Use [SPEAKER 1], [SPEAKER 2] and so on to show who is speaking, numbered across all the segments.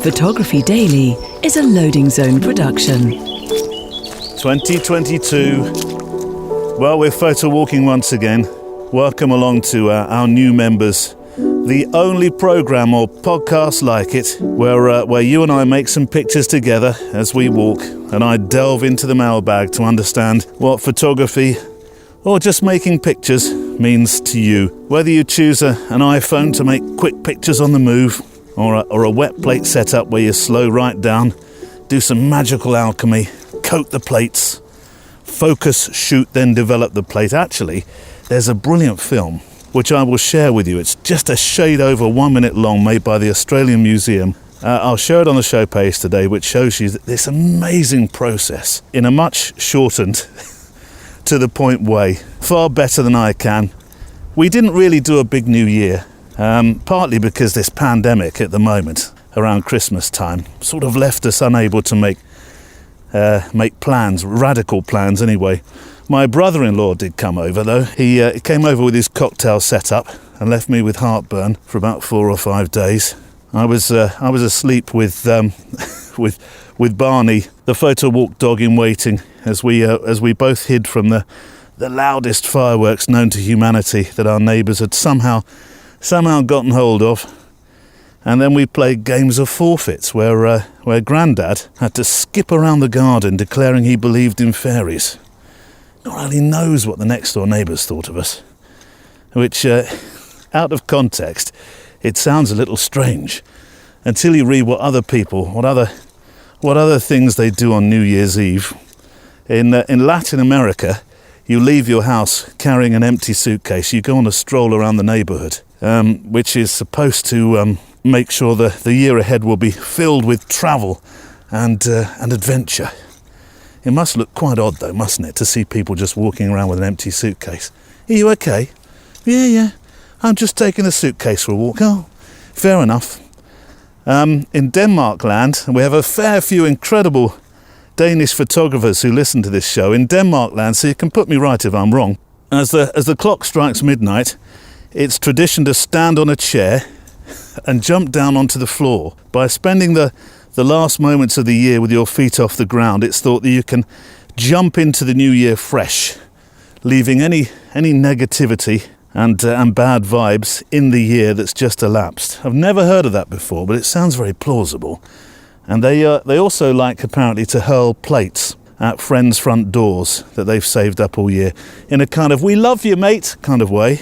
[SPEAKER 1] Photography Daily is a Loading Zone production.
[SPEAKER 2] 2022. Well, we're photo walking once again. Welcome along to our new members. The only program or podcast like it where you and I make some pictures together as we walk, and I delve into the mailbag to understand what photography or just making pictures means to you. Whether you choose an iPhone to make quick pictures on the move, or a wet plate setup where you slow right down, do some magical alchemy, coat the plates, focus, shoot, then develop the plate. Actually, there's a brilliant film which I will share with you. It's just a shade over 1 minute long, made by the Australian Museum. I'll show it on the show page today, which shows you this amazing process in a much shortened, to the point way. Far better than I can. We didn't really do a big New Year. Partly because this pandemic at the moment, around Christmas time, sort of left us unable to make plans, radical plans anyway. My brother-in-law did come over though. He came over with his cocktail setup and left me with heartburn for about 4 or 5 days. I was asleep with Barney, the Photowalk dog, in waiting as we both hid from the loudest fireworks known to humanity that our neighbours had somehow gotten hold of. And then we played games of forfeits where Grandad had to skip around the garden declaring he believed in fairies. Not really knows what the next door neighbours thought of us, which out of context it sounds a little strange until you read what other things they do on New Year's Eve. In Latin America, you leave your house carrying an empty suitcase. You go on a stroll around the neighbourhood, which is supposed to make sure the year ahead will be filled with travel and adventure. It must look quite odd though, mustn't it, to see people just walking around with an empty suitcase. Are you okay? Yeah, I'm just taking the suitcase for a walk. Oh, fair enough. In Denmark land, we have a fair few incredible Danish photographers who listen to this show. In Denmark land, so you can put me right if I'm wrong, as the clock strikes midnight, it's tradition to stand on a chair and jump down onto the floor. By spending the last moments of the year with your feet off the ground, it's thought that you can jump into the new year fresh, leaving any negativity and bad vibes in the year that's just elapsed. I've never heard of that before, but it sounds very plausible. And they also like, apparently, to hurl plates at friends' front doors that they've saved up all year in a kind of "we love you, mate" kind of way.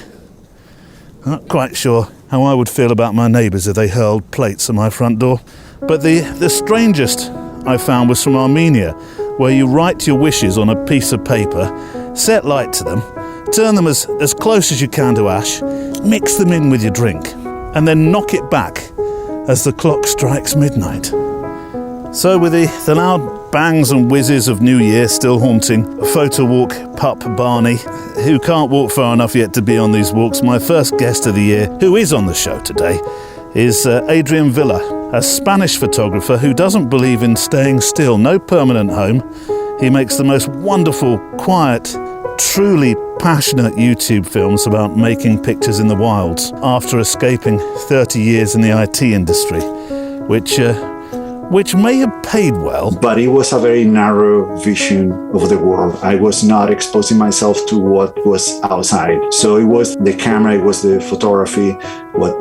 [SPEAKER 2] I'm not quite sure how I would feel about my neighbours if they hurled plates at my front door. But the strangest I found was from Armenia, where you write your wishes on a piece of paper, set light to them, turn them as close as you can to ash, mix them in with your drink, and then knock it back as the clock strikes midnight. So with the loud bangs and whizzes of New Year still haunting Photowalk pup Barney, who can't walk far enough yet to be on these walks, my first guest of the year, who is on the show today, is Adrian Villa, a Spanish photographer who doesn't believe in staying still. No permanent home. He makes the most wonderful, quiet, truly passionate YouTube films about making pictures in the wilds after escaping 30 years in the IT industry, which may have paid well.
[SPEAKER 3] But it was a very narrow vision of the world. I was not exposing myself to what was outside. So it was the camera, it was the photography, what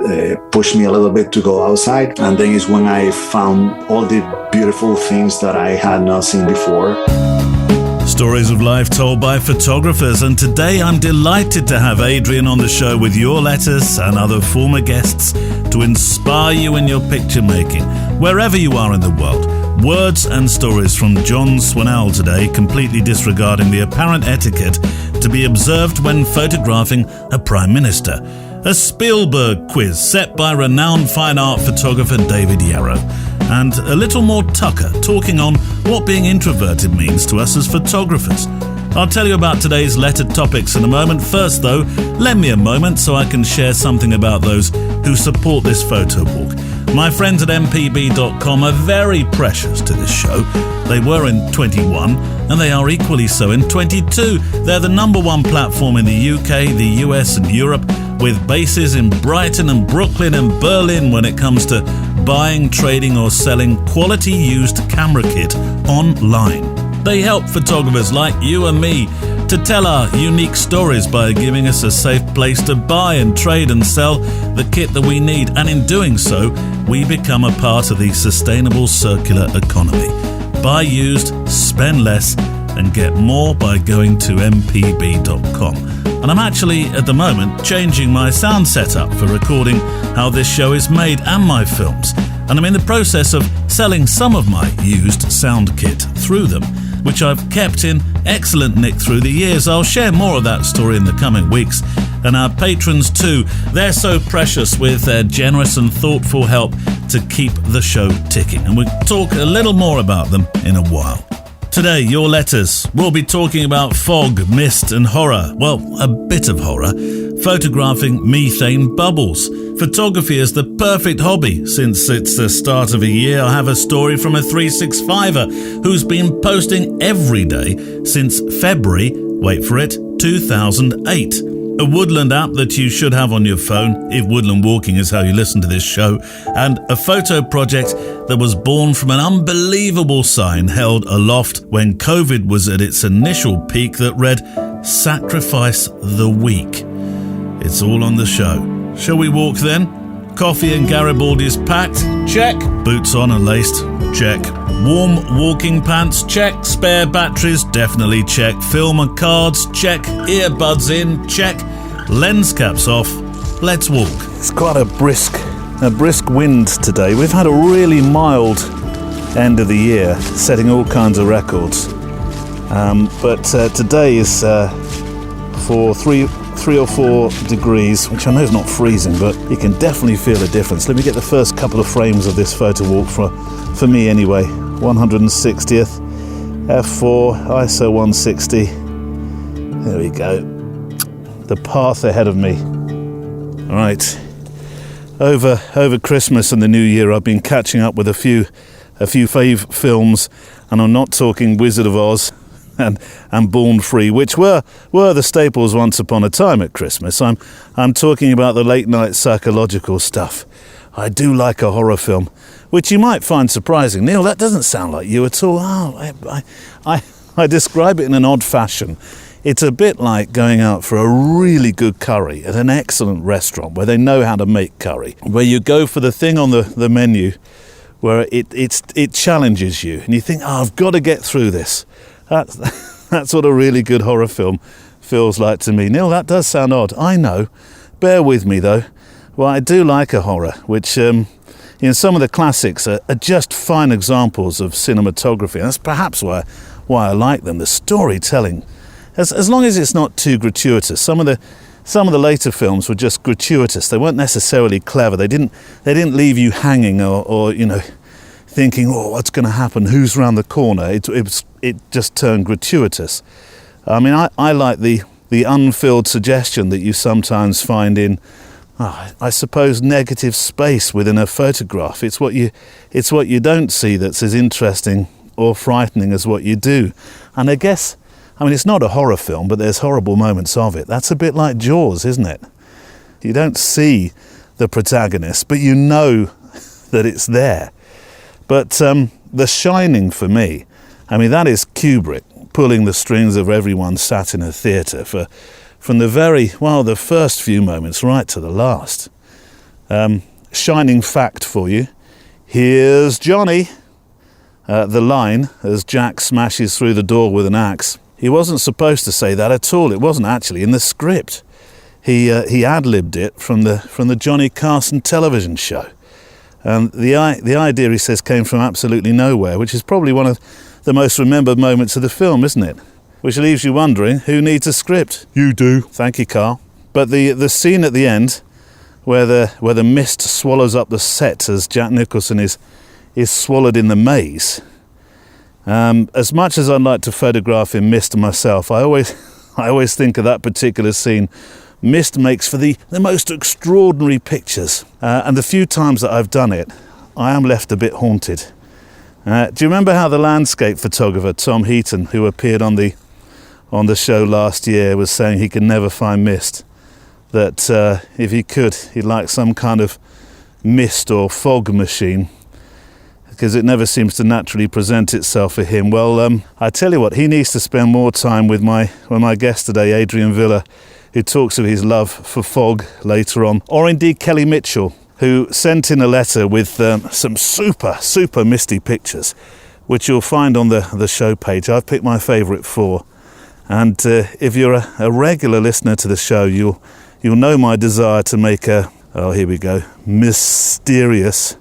[SPEAKER 3] pushed me a little bit to go outside. And then is when I found all the beautiful things that I had not seen before.
[SPEAKER 2] Stories of life told by photographers, and today I'm delighted to have Adrian on the show with your letters and other former guests to inspire you in your picture making, wherever you are in the world. Words and stories from John Swinnell today, completely disregarding the apparent etiquette to be observed when photographing a Prime Minister. A Spielberg quiz set by renowned fine art photographer David Yarrow. And a little more Tucker talking on what being introverted means to us as photographers. I'll tell you about today's lettered topics in a moment. First though, lend me a moment so I can share something about those who support this photo walk. My friends at mpb.com are very precious to this show. They were in 21 and they are equally so in 22. They're the #1 platform in the UK, the US and Europe, with bases in Brighton and Brooklyn and Berlin when it comes to buying, trading or selling quality used camera kit online. They help photographers like you and me to tell our unique stories by giving us a safe place to buy and trade and sell the kit that we need, and in doing so, we become a part of the sustainable circular economy. Buy used, spend less, and get more by going to mpb.com. And I'm actually, at the moment, changing my sound setup for recording how this show is made and my films. And I'm in the process of selling some of my used sound kit through them, which I've kept in excellent nick through the years. I'll share more of that story in the coming weeks. And our patrons too, they're so precious with their generous and thoughtful help to keep the show ticking. And we'll talk a little more about them in a while. Today, your letters. We'll be talking about fog, mist and horror. Well, a bit of horror. Photographing methane bubbles. Photography is the perfect hobby. Since it's the start of a year, I have a story from a 365er who's been posting every day since February, wait for it, 2008. A woodland app that you should have on your phone, if woodland walking is how you listen to this show, and a photo project that was born from an unbelievable sign held aloft when COVID was at its initial peak that read, "Sacrifice the Weak." It's all on the show. Shall we walk then? Coffee and Garibaldi's packed? Check. Boots on and laced? Check. Warm walking pants? Check. Spare batteries? Definitely check. Film and cards? Check. Earbuds in? Check. Lens caps off? Let's walk. It's quite a brisk wind today. We've had a really mild end of the year, setting all kinds of records. But today is for 3 or 4 degrees, which I know is not freezing, but you can definitely feel a difference. Let me get the first couple of frames of this Photowalk for me anyway. 160th, f4, ISO 160. There we go. The path ahead of me. All right. Over Christmas and the New Year, I've been catching up with a few fave films, and I'm not talking Wizard of Oz and Born Free, which were the staples once upon a time at Christmas. I'm talking about the late night psychological stuff. I do like a horror film, which you might find surprising. Neil, that doesn't sound like you at all. Oh, I describe it in an odd fashion. It's a bit like going out for a really good curry at an excellent restaurant where they know how to make curry, where you go for the thing on the menu where it challenges you and you think, I've got to get through this. That's what a really good horror film feels like to me. Neil, that does sound odd. I know. Bear with me, though. Well, I do like a horror, which, some of the classics are just fine examples of cinematography. And that's perhaps why I like them. The storytelling, as long as it's not too gratuitous. Some of the later films were just gratuitous. They weren't necessarily clever. They didn't leave you hanging or thinking, what's going to happen? Who's round the corner? It just turned gratuitous. I mean, I like the unfilled suggestion that you sometimes find in, I suppose, negative space within a photograph. It's what you don't see that's as interesting or frightening as what you do. And I guess, it's not a horror film, but there's horrible moments of it. That's a bit like Jaws, isn't it? You don't see the protagonist, but you know that it's there. But The Shining, for me, that is Kubrick pulling the strings of everyone sat in a theatre from the first few moments right to the last. Shining fact for you. Here's Johnny. The line, as Jack smashes through the door with an axe. He wasn't supposed to say that at all. It wasn't actually in the script. He ad-libbed it from the Johnny Carson television show. And the idea, he says, came from absolutely nowhere, which is probably one of the most remembered moments of the film, isn't it? Which leaves you wondering, who needs a script? You do. Thank you, Carl. But the scene at the end, where the mist swallows up the set as Jack Nicholson is swallowed in the maze. As much as I'd like to photograph in mist myself, I always think of that particular scene. Mist makes for the most extraordinary pictures, and the few times that I've done it, I am left a bit haunted. Do you remember how the landscape photographer Tom Heaton, who appeared on the show last year, was saying he could never find mist? That if he could, he'd like some kind of mist or fog machine, because it never seems to naturally present itself for him. Well, I tell you what, he needs to spend more time with my guest today, Adrian Villa, who talks of his love for fog later on, or indeed Kelly Mitchell, who sent in a letter with some super misty pictures, which you'll find on the show page. I've picked my favourite 4, and if you're a regular listener to the show, you'll know my desire to make here we go, mysterious,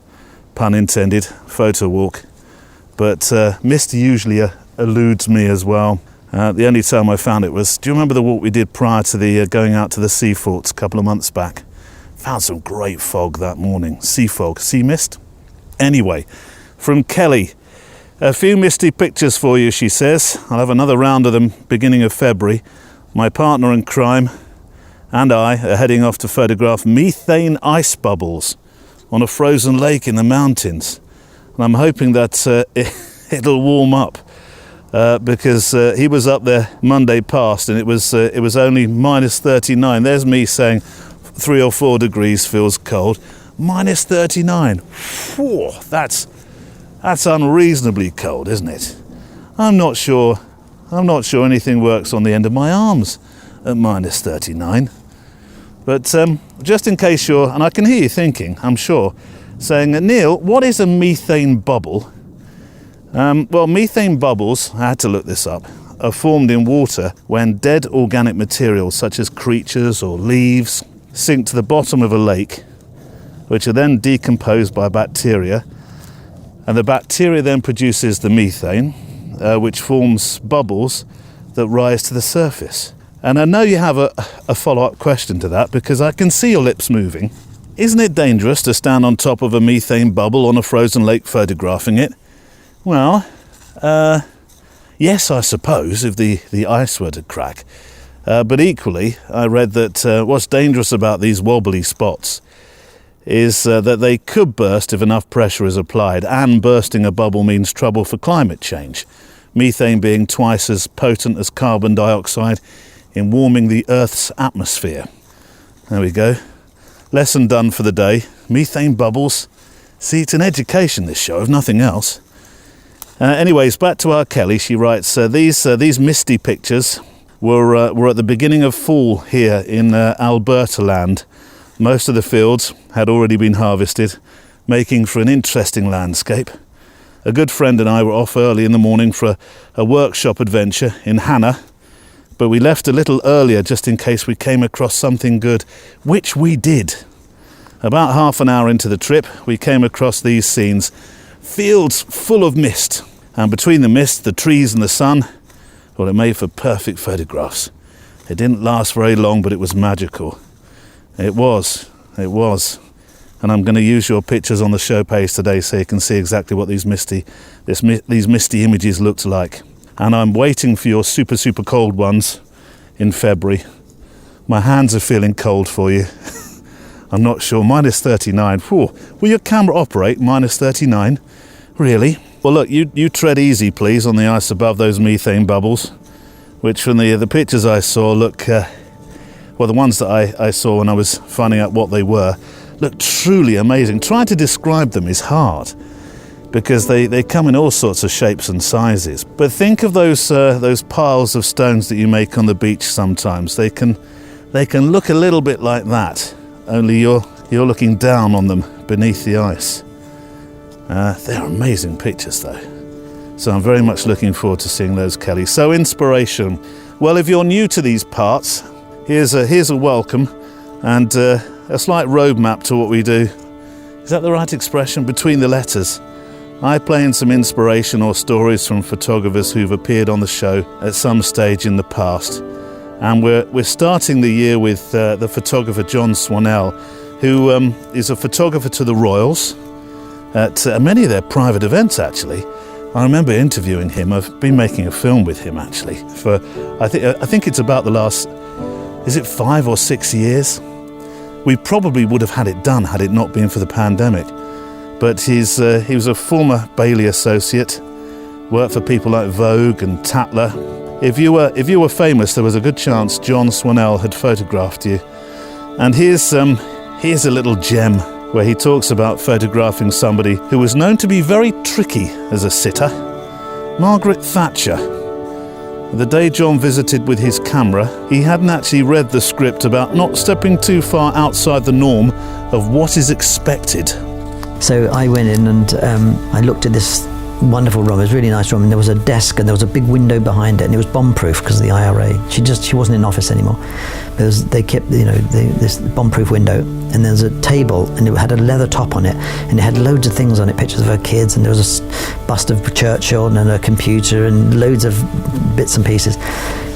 [SPEAKER 2] pun intended, photo walk. But mist usually eludes me as well. The only time I found it was, do you remember the walk we did prior to the going out to the sea forts a couple of months back? Found some great fog that morning. Sea fog, sea mist. Anyway, from Kelly, a few misty pictures for you, she says. I'll have another round of them beginning of February. My partner in crime and I are heading off to photograph methane ice bubbles on a frozen lake in the mountains. And I'm hoping that it'll warm up because he was up there Monday past and it was only minus 39. There's me saying 3 or 4 degrees feels cold. Minus 39. Whew, that's unreasonably cold, isn't it? I'm not sure anything works on the end of my arms at minus 39. But just in case and I can hear you thinking, I'm sure, saying, Neil, what is a methane bubble? Well, methane bubbles, I had to look this up, are formed in water when dead organic materials such as creatures or leaves sink to the bottom of a lake, which are then decomposed by bacteria, and the bacteria then produces the methane, which forms bubbles that rise to the surface. And I know you have a follow-up question to that because I can see your lips moving. Isn't it dangerous to stand on top of a methane bubble on a frozen lake photographing it? Well, yes, I suppose, if the ice were to crack. But equally, I read that what's dangerous about these wobbly spots is that they could burst if enough pressure is applied, and bursting a bubble means trouble for climate change, methane being twice as potent as carbon dioxide in warming the Earth's atmosphere. There we go. Lesson done for the day. Methane bubbles. See, it's an education, this show, if nothing else. Anyways, back to our Kelly. She writes, these misty pictures were at the beginning of fall here in Alberta land. Most of the fields had already been harvested, making for an interesting landscape. A good friend and I were off early in the morning for a workshop adventure in Hannah, but we left a little earlier just in case we came across something good, which we did. About half an hour into the trip, we came across these scenes. Fields full of mist, and between the mist, the trees and the sun, well, it made for perfect photographs. It didn't last very long, but it was magical. It was. And I'm going to use your pictures on the show page today so you can see exactly what these misty images looked like. And I'm waiting for your super cold ones in February. My hands are feeling cold for you. I'm not sure. Minus 39. Whew. Will your camera operate minus 39? Really? Well, look, you tread easy, please, on the ice above those methane bubbles, which from the pictures I saw look, well, the ones that I saw when I was finding out what they were, look truly amazing. Trying to describe them is hard because they come in all sorts of shapes and sizes. But think of those piles of stones that you make on the beach sometimes. They can look a little bit like that, only you're looking down on them beneath the ice. They're amazing pictures though. So I'm very much looking forward to seeing those, Kelly. So inspiration. Well, if you're new to these parts, here's a welcome and a slight roadmap to what we do. Is that the right expression? Between the letters. I play in some inspiration or stories from photographers who've appeared on the show at some stage in the past. And we're starting the year with the photographer John Swanell, who is a photographer to the Royals at many of their private events, actually. I remember interviewing him. I've been making a film with him, actually, for I think it's about the last, is it 5 or 6 years? We probably would have had it done had it not been for the pandemic. But he was a former Bailey associate, worked for people like Vogue and Tatler. If you were famous, there was a good chance John Swanell had photographed you. And here's a little gem where he talks about photographing somebody who was known to be very tricky as a sitter, Margaret Thatcher. The day John visited with his camera, he hadn't actually read the script about not stepping too far outside the norm of what is expected.
[SPEAKER 4] So I went in and I looked at this wonderful room. It was a really nice room, and there was a desk and there was a big window behind it, and it was bomb-proof because of the IRA. She wasn't in office anymore. They kept this bomb-proof window, and there was a table and it had a leather top on it, and it had loads of things on it, pictures of her kids, and there was a bust of Churchill and a computer and loads of bits and pieces.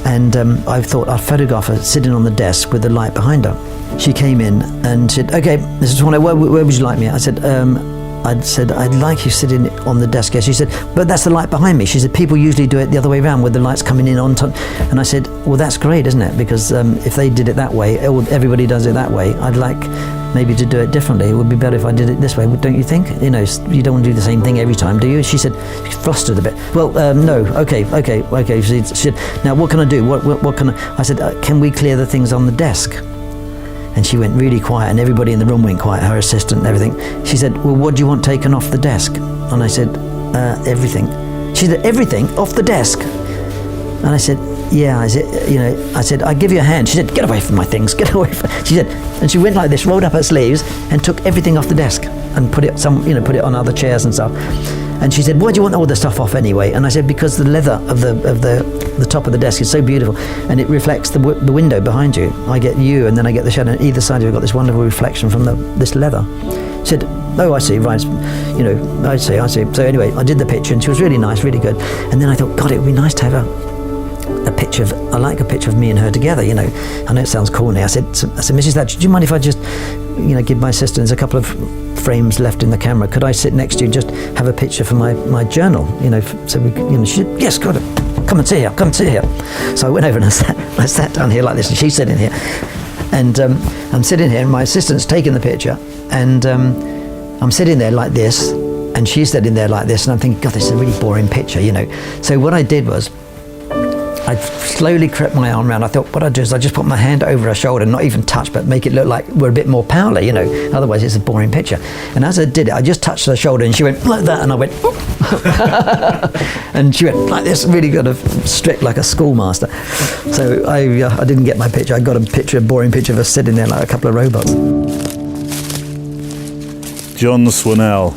[SPEAKER 4] And I thought I'd photograph her sitting on the desk with the light behind her. She came in and said, "Okay, Mrs. Swanner, where would you like me?" I said, "I'd like you sitting on the desk here." She said, "But that's the light behind me." She said, "People usually do it the other way around, with the lights coming in on top." And I said, "Well, that's great, isn't it? Because if they did it that way, everybody does it that way. I'd like maybe to do it differently. It would be better if I did it this way, don't you think? You know, you don't want to do the same thing every time, do you?" She said, she flustered a bit. "Well, no, okay. She said, "Now, what can I do? What can I?" I said, "Can we clear the things on the desk?" And she went really quiet, and everybody in the room went quiet, her assistant and everything. She said, "Well, what do you want taken off the desk?" And I said, "Everything." She said, "Everything off the desk?" And I said, "Yeah." I said, "I give you a hand." She said, "Get away from my things, get away from..." She said, and she went like this, rolled up her sleeves and took everything off the desk and put it on other chairs and stuff. And she said, "Why do you want all the stuff off anyway?" And I said, "Because the leather of the top of the desk is so beautiful, and it reflects the window behind you. I get you, and then I get the shadow. And either side of you got this wonderful reflection from this leather." She said, "Oh, I see, right. I see. So anyway, I did the picture, and she was really nice, really good. And then I thought, God, it would be nice to have a picture of, I like a picture of me and her together, I know it sounds corny. I said, "Mrs. Thatcher, do you mind if I just, give my sister, there's a couple of frames left in the camera, could I sit next to you, just have a picture for my journal, so we could," she said, "Yes, got it. Come and sit here. So I went over and I sat down here like this, and she's sitting here. And I'm sitting here, and my assistant's taking the picture, and I'm sitting there like this, and she's sitting there like this, and I'm thinking, God, this is a really boring picture, So what I did was, I slowly crept my arm around. I thought, what I'd do is I just put my hand over her shoulder, not even touch, but make it look like we're a bit more powerful, Otherwise, it's a boring picture. And as I did it, I just touched her shoulder, and she went like that, and I went, and she went like this, really kind of strict, like a schoolmaster. So I didn't get my picture. I got a boring picture of us sitting there like a couple of robots.
[SPEAKER 2] John Swannell,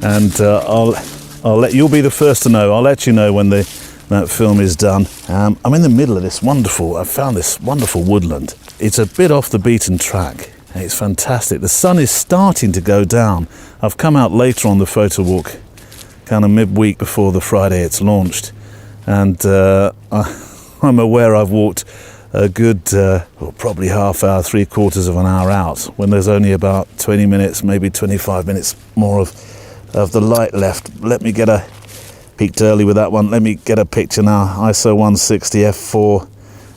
[SPEAKER 2] and you'll be the first to know. I'll let you know when that film is done. I'm in the middle of I found this wonderful woodland. It's a bit off the beaten track. It's fantastic. The sun is starting to go down. I've come out later on the Photowalk, kind of midweek before the Friday it's launched, and I'm aware I've walked a good, probably half hour, 3/4 of an hour out, when there's only about 20 minutes, maybe 25 minutes more of the light left. Let me get peaked early with that one. Let me get a picture now. ISO 160 f4,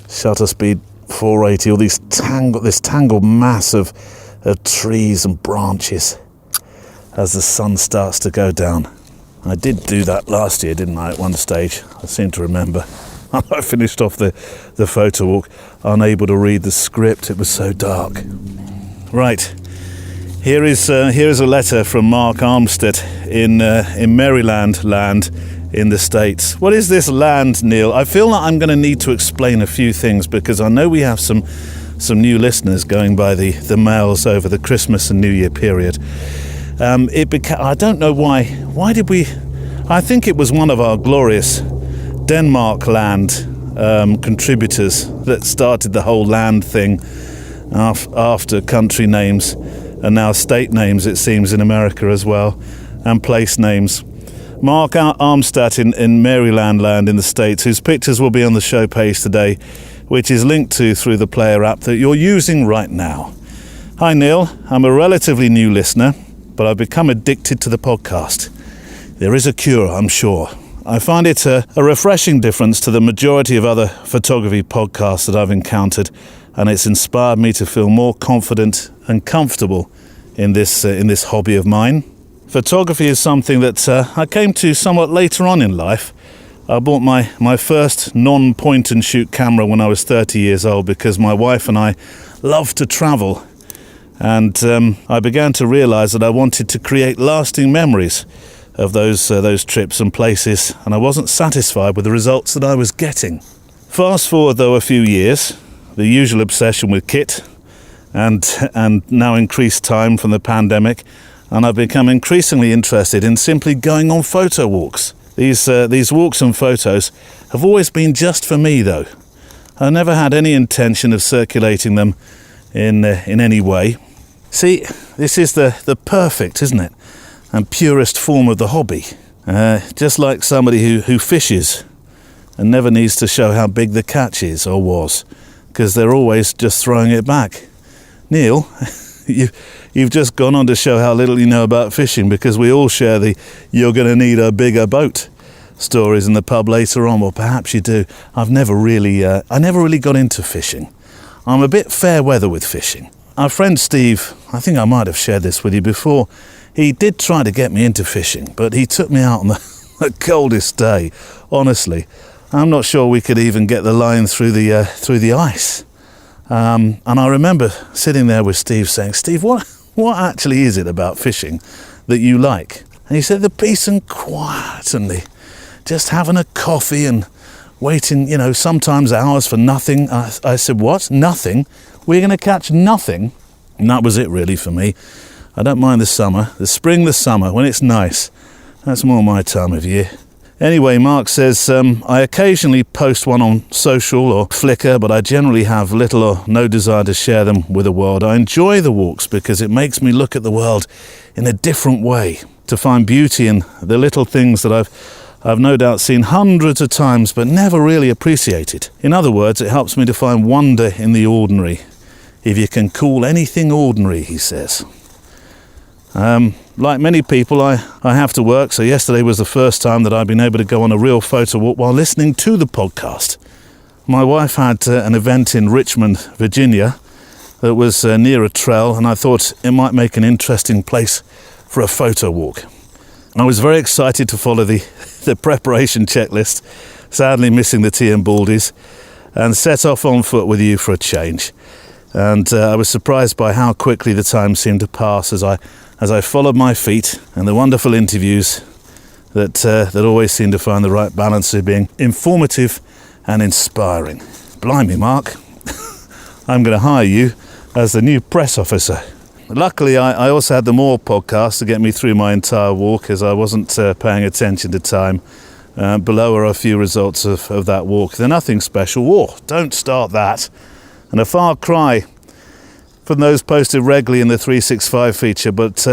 [SPEAKER 2] shutter speed 480. All this tangled mass of trees and branches as the sun starts to go down. I did do that last year, didn't I? At one stage, I seem to remember. I finished off the Photowalk, unable to read the script. It was so dark. Right. Here is a letter from Mark Armstead in Maryland land in the States. What is this land, Neil? I feel like I'm going to need to explain a few things, because I know we have some new listeners going by the mails over the Christmas and New Year period. I don't know why. Why did we? I think it was one of our glorious Denmark land contributors that started the whole land thing after country names. And now state names, it seems, in America as well, and place names. Mark Armstead in Maryland land in the States, whose pictures will be on the show page today, which is linked to through the player app that you're using right now. Hi Neil, I'm a relatively new listener, but I've become addicted to the podcast. There is a cure, I'm sure. I find it a refreshing difference to the majority of other photography podcasts that I've encountered, and it's inspired me to feel more confident and comfortable in this hobby of mine. Photography is something that I came to somewhat later on in life. I bought my first non-point and shoot camera when I was 30 years old, because my wife and I love to travel, And I began to realise that I wanted to create lasting memories of those trips and places, and I wasn't satisfied with the results that I was getting. Fast forward, though, a few years, the usual obsession with kit, and now increased time from the pandemic, and I've become increasingly interested in simply going on photo walks. These walks and photos have always been just for me, though. I never had any intention of circulating them in any way. See, this is the perfect, isn't it, and purest form of the hobby. Just like somebody who fishes and never needs to show how big the catch is or was, because they're always just throwing it back. Neil, you've just gone on to show how little you know about fishing, because we all share the "you're going to need a bigger boat" stories in the pub later on. Or perhaps you do. I never really got into fishing. I'm a bit fair weather with fishing. Our friend Steve, I think I might have shared this with you before, he did try to get me into fishing, but he took me out on the coldest day. Honestly, I'm not sure we could even get the line through the ice. And I remember sitting there with Steve saying, "Steve, what actually is it about fishing that you like?" And he said, "The peace and quiet and just having a coffee and waiting, sometimes hours for nothing." I said, "What? Nothing? We're going to catch nothing?" And that was it really for me. I don't mind the summer, the spring, the summer, when it's nice. That's more my time of year. Anyway, Mark says, I occasionally post one on social or Flickr, but I generally have little or no desire to share them with the world. I enjoy the walks because it makes me look at the world in a different way, to find beauty in the little things that I've no doubt seen hundreds of times but never really appreciated. In other words, it helps me to find wonder in the ordinary, if you can call anything ordinary, he says. Like many people, I have to work, so yesterday was the first time that I've been able to go on a real photo walk while listening to the podcast. My wife had an event in Richmond, Virginia, that was near a trail, and I thought it might make an interesting place for a photo walk. I was very excited to follow the preparation checklist, sadly missing the tea and baldies, and set off on foot with you for a change. And I was surprised by how quickly the time seemed to pass as I followed my feet, and the wonderful interviews that always seem to find the right balance of being informative and inspiring. Blimey, Mark, I'm going to hire you as the new press officer. Luckily, I also had the More podcast to get me through my entire walk, as I wasn't paying attention to time. Below are a few results of that walk. They're nothing special. Oh, don't start that. And a far cry from those posted regularly in the 365 feature, but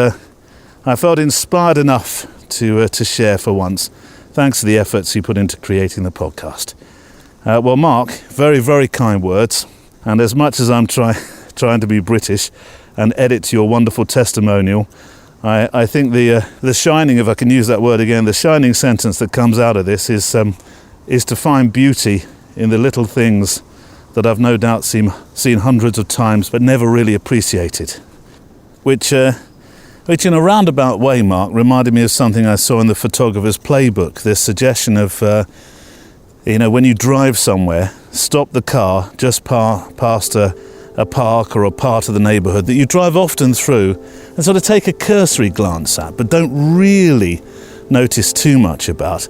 [SPEAKER 2] I felt inspired enough to share for once, thanks to the efforts you put into creating the podcast. Well, Mark, very, very kind words, and as much as I'm trying to be British and edit your wonderful testimonial, I think the shining, if I can use that word again, the shining sentence that comes out of this is to find beauty in the little things that I've no doubt seen hundreds of times but never really appreciated. Which in a roundabout way, Mark, reminded me of something I saw in the Photographer's Playbook, this suggestion of, when you drive somewhere, stop the car just past a park or a part of the neighbourhood that you drive often through and sort of take a cursory glance at, but don't really notice too much about,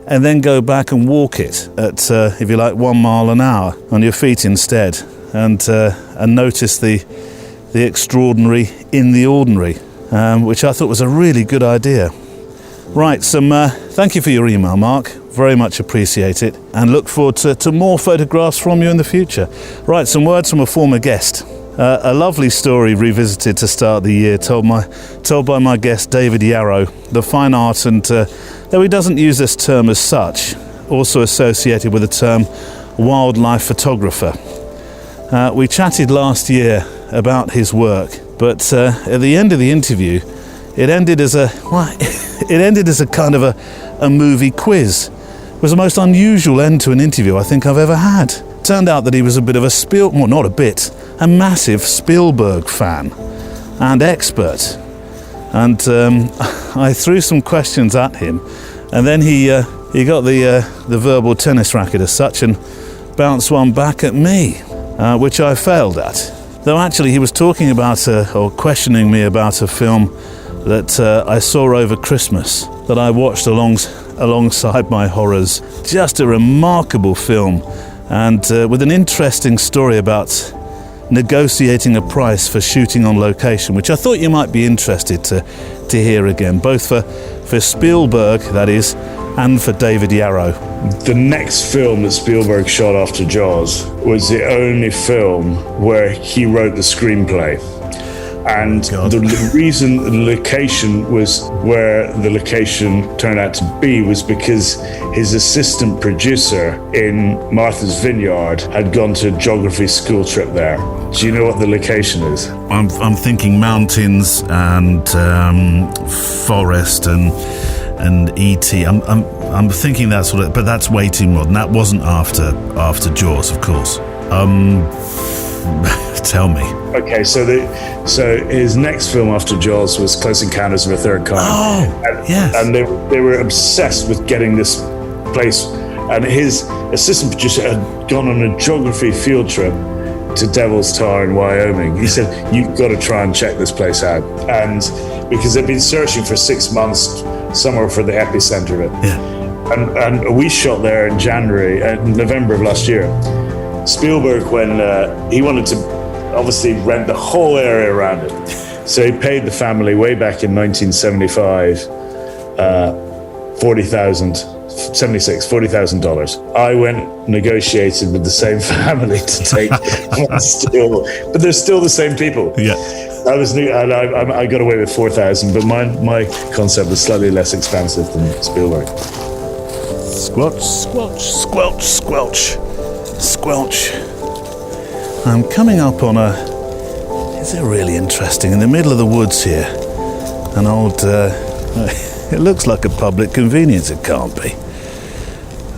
[SPEAKER 2] and then go back and walk it at, if you like, 1 mile an hour on your feet instead, and notice the extraordinary in the ordinary, which I thought was a really good idea. Right, thank you for your email, Mark. Very much appreciate it, and look forward to more photographs from you in the future. Right, some words from a former guest. A lovely story revisited to start the year, told by my guest David Yarrow, the fine art, and though he doesn't use this term as such, also associated with the term wildlife photographer. We chatted last year about his work, but at the end of the interview, it ended as a kind of a movie quiz. It was the most unusual end to an interview I think I've ever had. Turned out that he was a bit of a massive Spielberg fan and expert. And I threw some questions at him, and then he got the verbal tennis racket as such and bounced one back at me, which I failed at. Though actually he was talking about or questioning me about a film that I saw over Christmas that I watched alongside my horrors. Just a remarkable film, and with an interesting story about negotiating a price for shooting on location, which I thought you might be interested to hear again, both for Spielberg, that is, and for David Yarrow.
[SPEAKER 5] The next film that Spielberg shot after Jaws was the only film where he wrote the screenplay. And the reason the location was where the location turned out to be was because his assistant producer in Martha's Vineyard had gone to a geography school trip there. Do you know what the location is?
[SPEAKER 2] I'm thinking mountains and forest and E.T. I'm thinking that sort of, but that's way too modern. That wasn't after Jaws, of course. Tell me.
[SPEAKER 5] Okay, so his next film after Jaws was Close Encounters of a Third Kind.
[SPEAKER 2] Oh, yes.
[SPEAKER 5] And they were obsessed with getting this place. And his assistant producer had gone on a geography field trip to Devil's Tower in Wyoming. He said, "You've got to try and check this place out." And because they've been searching for 6 months somewhere for the epicenter of it.
[SPEAKER 2] Yeah.
[SPEAKER 5] And we shot there in November of last year. Spielberg, when he wanted to obviously rent the whole area around it, so he paid the family way back in 1975 $40,000. I went negotiated with the same family to take but they're still the same people.
[SPEAKER 2] Yeah.
[SPEAKER 5] I got away with 4,000, but my concept was slightly less expensive than Spielberg.
[SPEAKER 2] Squelch, squelch, squelch, squelch, squelch. I'm coming up on is it really interesting? In the middle of the woods here, an old, it looks like a public convenience, it can't be.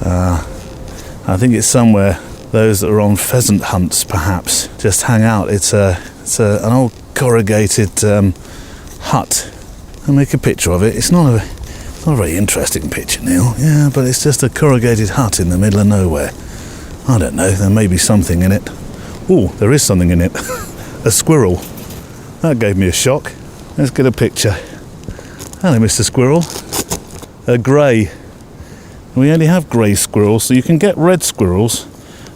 [SPEAKER 2] I think it's somewhere those that are on pheasant hunts perhaps just hang out. It's an old corrugated hut. I'll make a picture of it. It's not a very interesting picture, Neil. Yeah, but it's just a corrugated hut in the middle of nowhere. I don't know, there may be something in it. Oh, there is something in it. A squirrel. That gave me a shock. Let's get a picture. Hello, Mr. Squirrel. A grey. We only have grey squirrels, so you can get red squirrels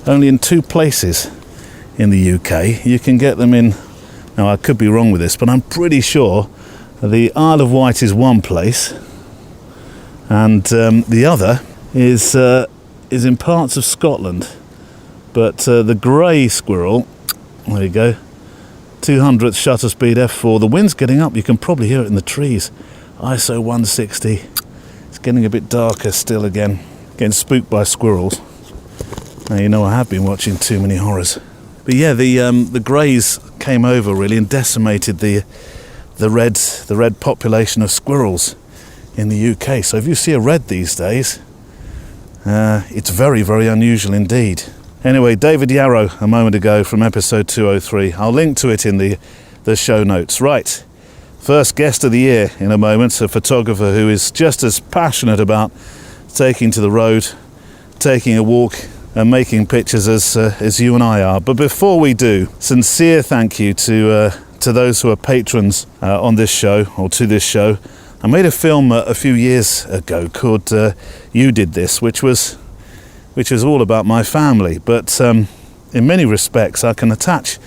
[SPEAKER 2] only in 2 places in the UK. You can get them in, now I could be wrong with this, but I'm pretty sure the Isle of Wight is one place, and the other is in parts of Scotland. But the grey squirrel, there you go, 200th shutter speed f4. The wind's getting up, you can probably hear it in the trees. ISO 160. It's getting a bit darker still again. Getting spooked by squirrels. Now you know I have been watching too many horrors. But yeah, the greys came over really and decimated the red population of squirrels in the UK. So if you see a red these days, it's very, very unusual indeed. Anyway, David Yarrow a moment ago from episode 203. I'll link to it in the show notes. Right, first guest of the year in a moment, a photographer who is just as passionate about taking to the road, taking a walk and making pictures as you and I are. But before we do, sincere thank you to those who are patrons on this show, or to this show. I made a film a few years ago called You Did This, which was all about my family, but in many respects I can attach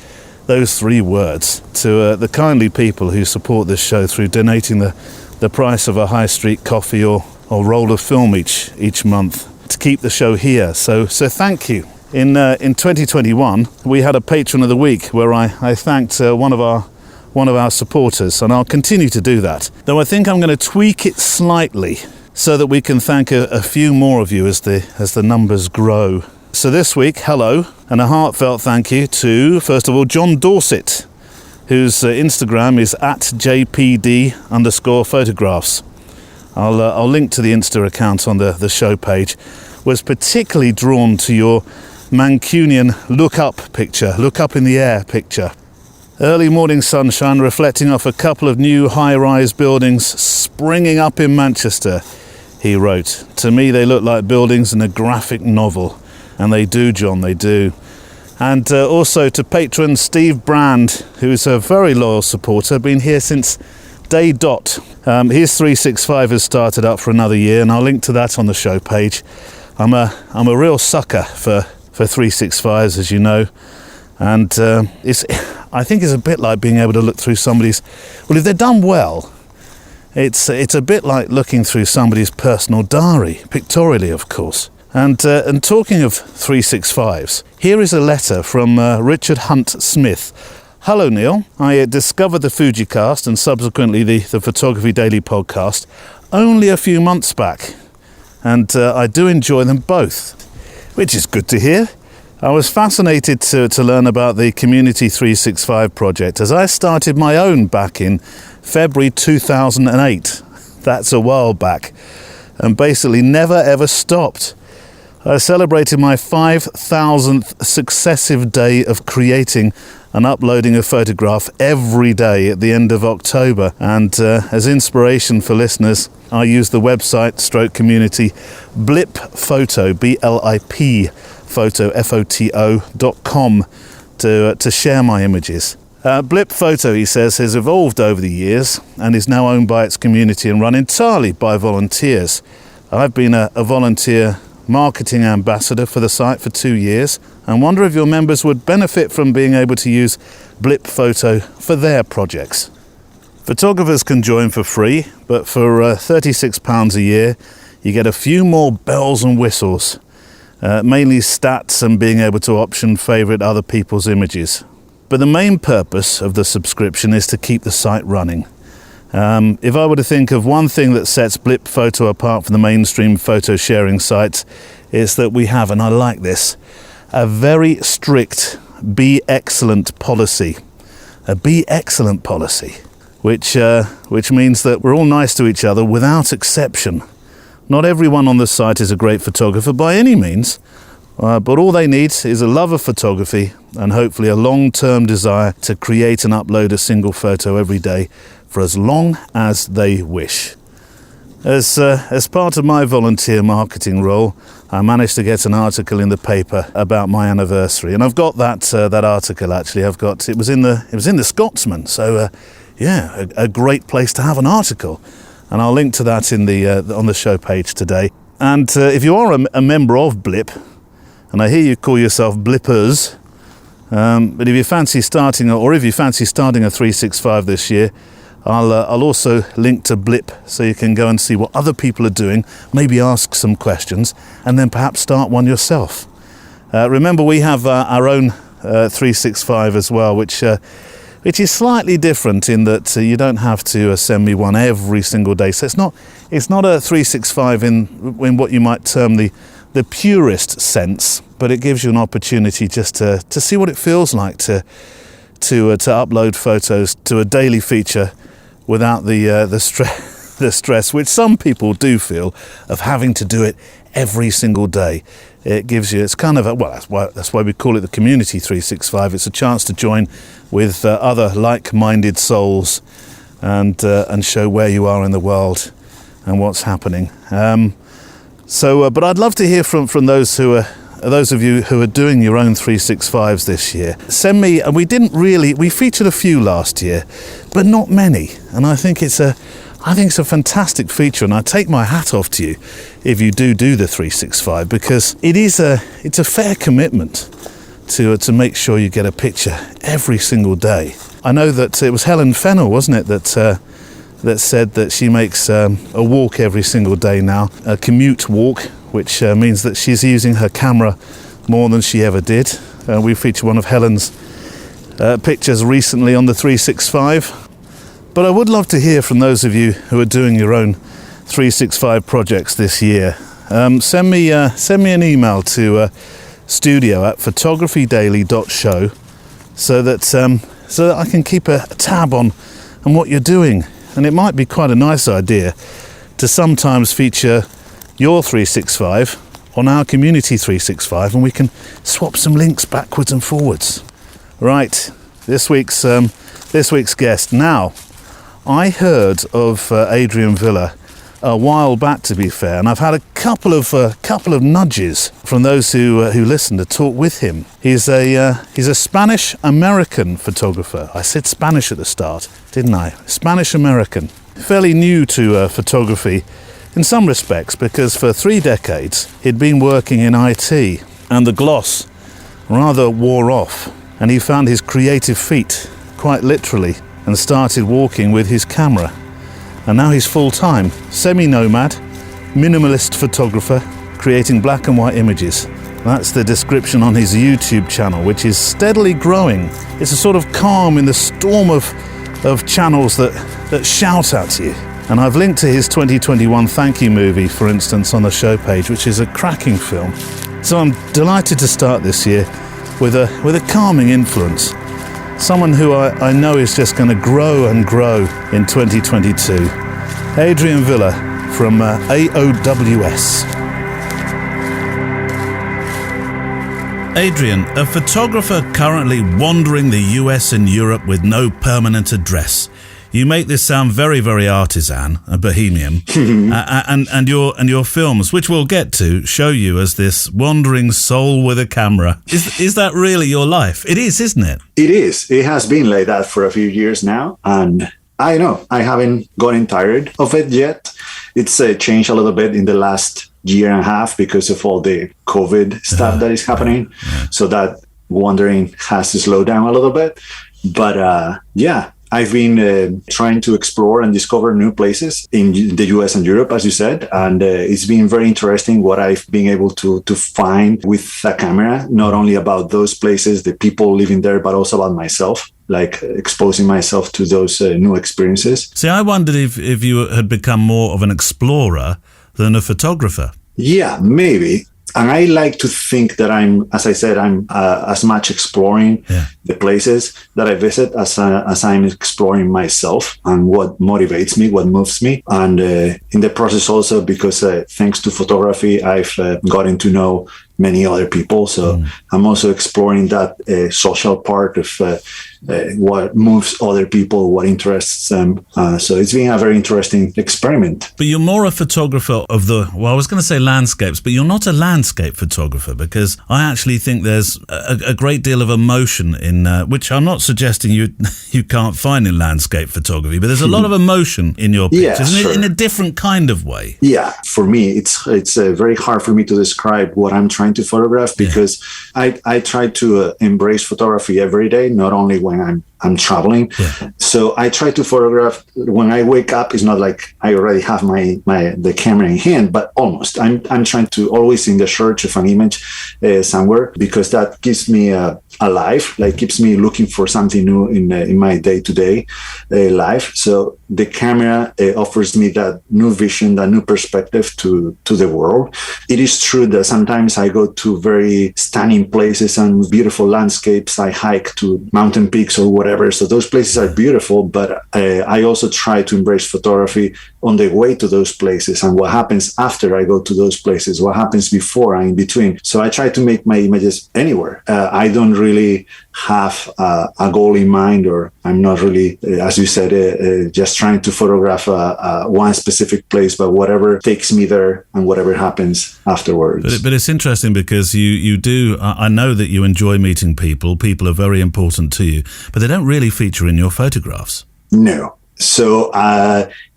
[SPEAKER 2] those 3 words to the kindly people who support this show through donating the price of a high street coffee or roll of film each month to keep the show here. So thank you. In 2021 we had a patron of the week where I thanked one of our supporters, and I'll continue to do that, though I think I'm going to tweak it slightly so that we can thank a few more of you as the numbers grow. So this week, hello, and a heartfelt thank you to, first of all, John Dorset, whose Instagram is @JPD_photographs. I'll link to the Insta account on the show page. Was particularly drawn to your Mancunian look up in the air picture. Early morning sunshine reflecting off a couple of new high-rise buildings springing up in Manchester, he wrote. To me they look like buildings in a graphic novel. And they do, John, they do. And also to patron Steve Brand, who's a very loyal supporter, been here since day dot. His 365 has started up for another year, and I'll link to that on the show page. I'm a real sucker for 365s, as you know, and I think it's a bit like being able to look through somebody's. Well, if they're done well, it's a bit like looking through somebody's personal diary, pictorially, of course. And talking of 365s, here is a letter from Richard Hunt Smith. Hello, Neil. I discovered the Fujicast and subsequently the Photography Daily podcast only a few months back, and I do enjoy them both, which is good to hear. I was fascinated to learn about the Community 365 project as I started my own back in February 2008. That's a while back, and basically never ever stopped. I celebrated my 5,000th successive day of creating and uploading a photograph every day at the end of October. And as inspiration for listeners, I used the website /community Blip Photo, BLIP Photo, FOTO.com to share my images. Blip Photo, he says, has evolved over the years and is now owned by its community and run entirely by volunteers. I've been a volunteer marketing ambassador for the site for 2 years and wonder if your members would benefit from being able to use Blip Photo for their projects. Photographers can join for free, but for £36 a year you get a few more bells and whistles, mainly stats and being able to option favourite other people's images. But the main purpose of the subscription is to keep the site running. If I were to think of one thing that sets Blip Photo apart from the mainstream photo sharing sites, is that we have, and I like this, a very strict be excellent policy. A be excellent policy, which means that we're all nice to each other without exception. Not everyone on the site is a great photographer by any means, but all they need is a love of photography and hopefully a long-term desire to create and upload a single photo every day for as long as they wish. As part of my volunteer marketing role, I managed to get an article in the paper about my anniversary, and I've got that article actually. It was in the Scotsman, so a great place to have an article, and I'll link to that in on the show page today. And if you are a member of Blip, and I hear you call yourself Blippers, but if you fancy starting a 365 this year, I'll also link to Blip so you can go and see what other people are doing, maybe ask some questions, and then perhaps start one yourself. Remember, we have our own 365 as well, which is slightly different in that you don't have to send me one every single day. So it's not a 365 in what you might term the purest sense, but it gives you an opportunity just to see what it feels like to upload photos to a daily feature without the stress which some people do feel of having to do it every single day. It gives you, it's kind of that's why we call it the Community 365. It's a chance to join with other like-minded souls and show where you are in the world and what's happening. But I'd love to hear from those of you who are doing your own 365s this year. Send me, and we featured a few last year, but not many. And I think it's a fantastic feature, and I take my hat off to you if you do the 365, because it's a fair commitment to make sure you get a picture every single day. I know that it was Helen Fennell, wasn't it, that said that she makes a walk every single day now, a commute walk, which means that she's using her camera more than she ever did. We featured one of Helen's pictures recently on the 365. But I would love to hear from those of you who are doing your own 365 projects this year. Send me an email to studio@photographydaily.show so that I can keep a tab on what you're doing. And it might be quite a nice idea to sometimes feature your 365 on our Community 365, and we can swap some links backwards and forwards. Right, this week's guest. Now, I heard of Adrian Villa a while back, to be fair, and I've had a couple of nudges from those who listen to talk with him. He's a Spanish-American photographer. I said Spanish at the start, didn't I? Spanish-American. Fairly new to photography in some respects, because for 3 decades he'd been working in IT, and the gloss rather wore off, and he found his creative feet, quite literally, and started walking with his camera. And now he's full-time, semi-nomad, minimalist photographer, creating black and white images. That's the description on his YouTube channel, which is steadily growing. It's a sort of calm in the storm of channels that shout at you. And I've linked to his 2021 thank you movie, for instance, on the show page, which is a cracking film. So I'm delighted to start this year with a calming influence. Someone who I know is just going to grow and grow in 2022. Adrian Villa from AOWS. Adrian, a photographer currently wandering the US and Europe with no permanent address. You make this sound very, very artisan, a bohemian, and your films, which we'll get to, show you as this wandering soul with a camera. Is that really your life? It is, isn't it?
[SPEAKER 3] It is. It has been like that for a few years now, and I know I haven't gotten tired of it yet. It's changed a little bit in the last year and a half because of all the COVID stuff that is happening. So that wandering has to slow down a little bit. But yeah. I've been trying to explore and discover new places in the US and Europe, as you said, and it's been very interesting what I've been able to find with a camera, not only about those places, the people living there, but also about myself, like exposing myself to those new experiences.
[SPEAKER 2] See, I wondered if you had become more of an explorer than a photographer.
[SPEAKER 3] Yeah, maybe. And I like to think that I'm, as I said, I'm as much exploring the places that I visit as I'm exploring myself and what motivates me, what moves me. And in the process also, because thanks to photography, I've gotten to know many other people. So I'm also exploring that social part of what moves other people, what interests them. So it's been a very interesting experiment.
[SPEAKER 2] But you're more a photographer of I was going to say landscapes, but you're not a landscape photographer, because I actually think there's a great deal of emotion in, which I'm not suggesting you can't find in landscape photography, but there's a lot of emotion in your pictures, in a different kind of way.
[SPEAKER 3] Yeah, for me, it's very hard for me to describe what I'm trying to photograph, because I try to embrace photography every day, not only when I'm traveling. So I try to photograph when I wake up. It's not like I already have the camera in hand, but almost. I'm trying to always in the search of an image somewhere, because that gives me alive, like keeps me looking for something new in my day-to-day life. So the camera offers me that new vision, that new perspective to the world. It is true that sometimes I go to very stunning places and beautiful landscapes. I hike to mountain peaks or whatever. So those places are beautiful, but I also try to embrace photography on the way to those places and what happens after I go to those places, what happens before and in between. So I try to make my images anywhere. I don't really have a goal in mind, or I'm not really, as you said, just trying to photograph one specific place, but whatever takes me there and whatever happens afterwards.
[SPEAKER 2] But it's interesting because you do, I know that you enjoy meeting people. People are very important to you, but they don't really feature in your photographs.
[SPEAKER 3] No. So,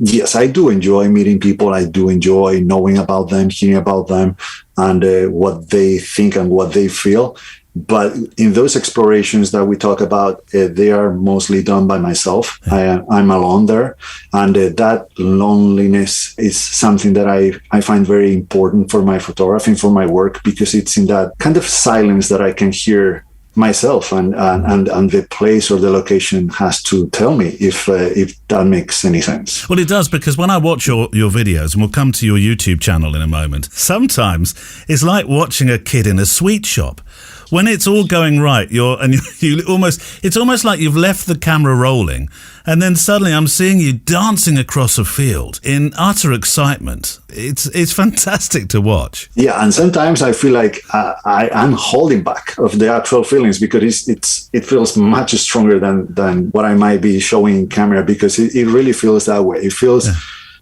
[SPEAKER 3] yes, I do enjoy meeting people. I do enjoy knowing about them, hearing about them, and what they think and what they feel. But in those explorations that we talk about, they are mostly done by myself. I'm alone there. And that loneliness is something that I find very important for my photography and for my work, because it's in that kind of silence that I can hear myself, and the place or the location has to tell me if that makes any sense.
[SPEAKER 2] Well, it does, because when I watch your videos, and we'll come to your YouTube channel in a moment, sometimes it's like watching a kid in a sweet shop. When it's all going right, it's almost like you've left the camera rolling, and then suddenly I'm seeing you dancing across a field in utter excitement. It's fantastic to watch.
[SPEAKER 3] Yeah, and sometimes I feel like I'm holding back of the actual feelings, because it feels much stronger than what I might be showing in camera, because it really feels that way. It feels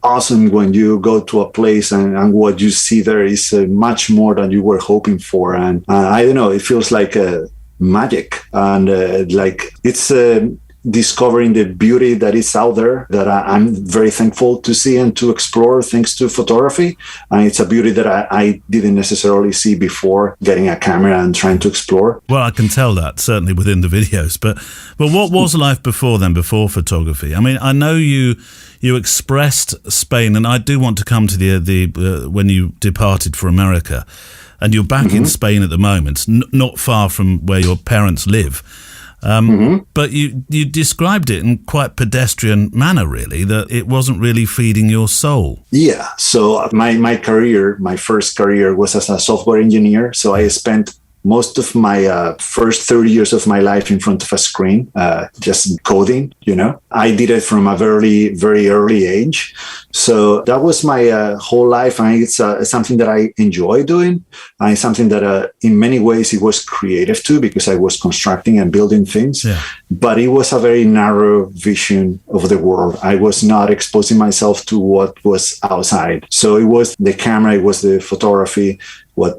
[SPEAKER 3] awesome when you go to a place and what you see there is much more than you were hoping for. And I don't know, it feels like magic. And like it's discovering the beauty that is out there that I'm very thankful to see and to explore thanks to photography. And it's a beauty that I didn't necessarily see before getting a camera and trying to explore.
[SPEAKER 2] Well, I can tell that certainly within the videos. But what was life before then, before photography? I mean, I know you expressed Spain, and I do want to come to the when you departed for America, and you're back in Spain at the moment, not far from where your parents live. But you described it in quite pedestrian manner, really, that it wasn't really feeding your soul.
[SPEAKER 3] Yeah. So my first career was as a software engineer. So I spent most of my first 30 years of my life in front of a screen, just coding, I did it from a very, very early age. So that was my whole life. And it's something that I enjoy doing. And it's something that in many ways it was creative too, because I was constructing and building things. Yeah. But it was a very narrow vision of the world. I was not exposing myself to what was outside. So it was the camera, it was the photography, what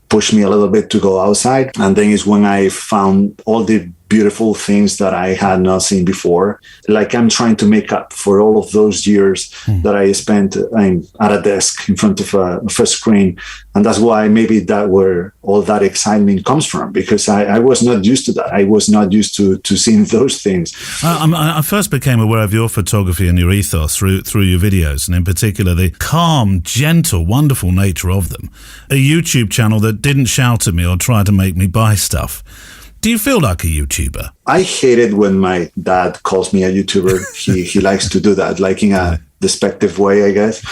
[SPEAKER 3] pushed me a little bit to go outside. And then is when I found all the beautiful things that I had not seen before. Like I'm trying to make up for all of those years that I spent at a desk in front of a screen. And that's why maybe that where all that excitement comes from, because I was not used to that. I was not used to seeing those things.
[SPEAKER 2] I first became aware of your photography and your ethos through your videos, and in particular the calm, gentle, wonderful nature of them. A YouTube channel that didn't shout at me or try to make me buy stuff. Do you feel like a YouTuber?
[SPEAKER 3] I hate it when my dad calls me a YouTuber. He likes to do that, like in a despective way, I guess.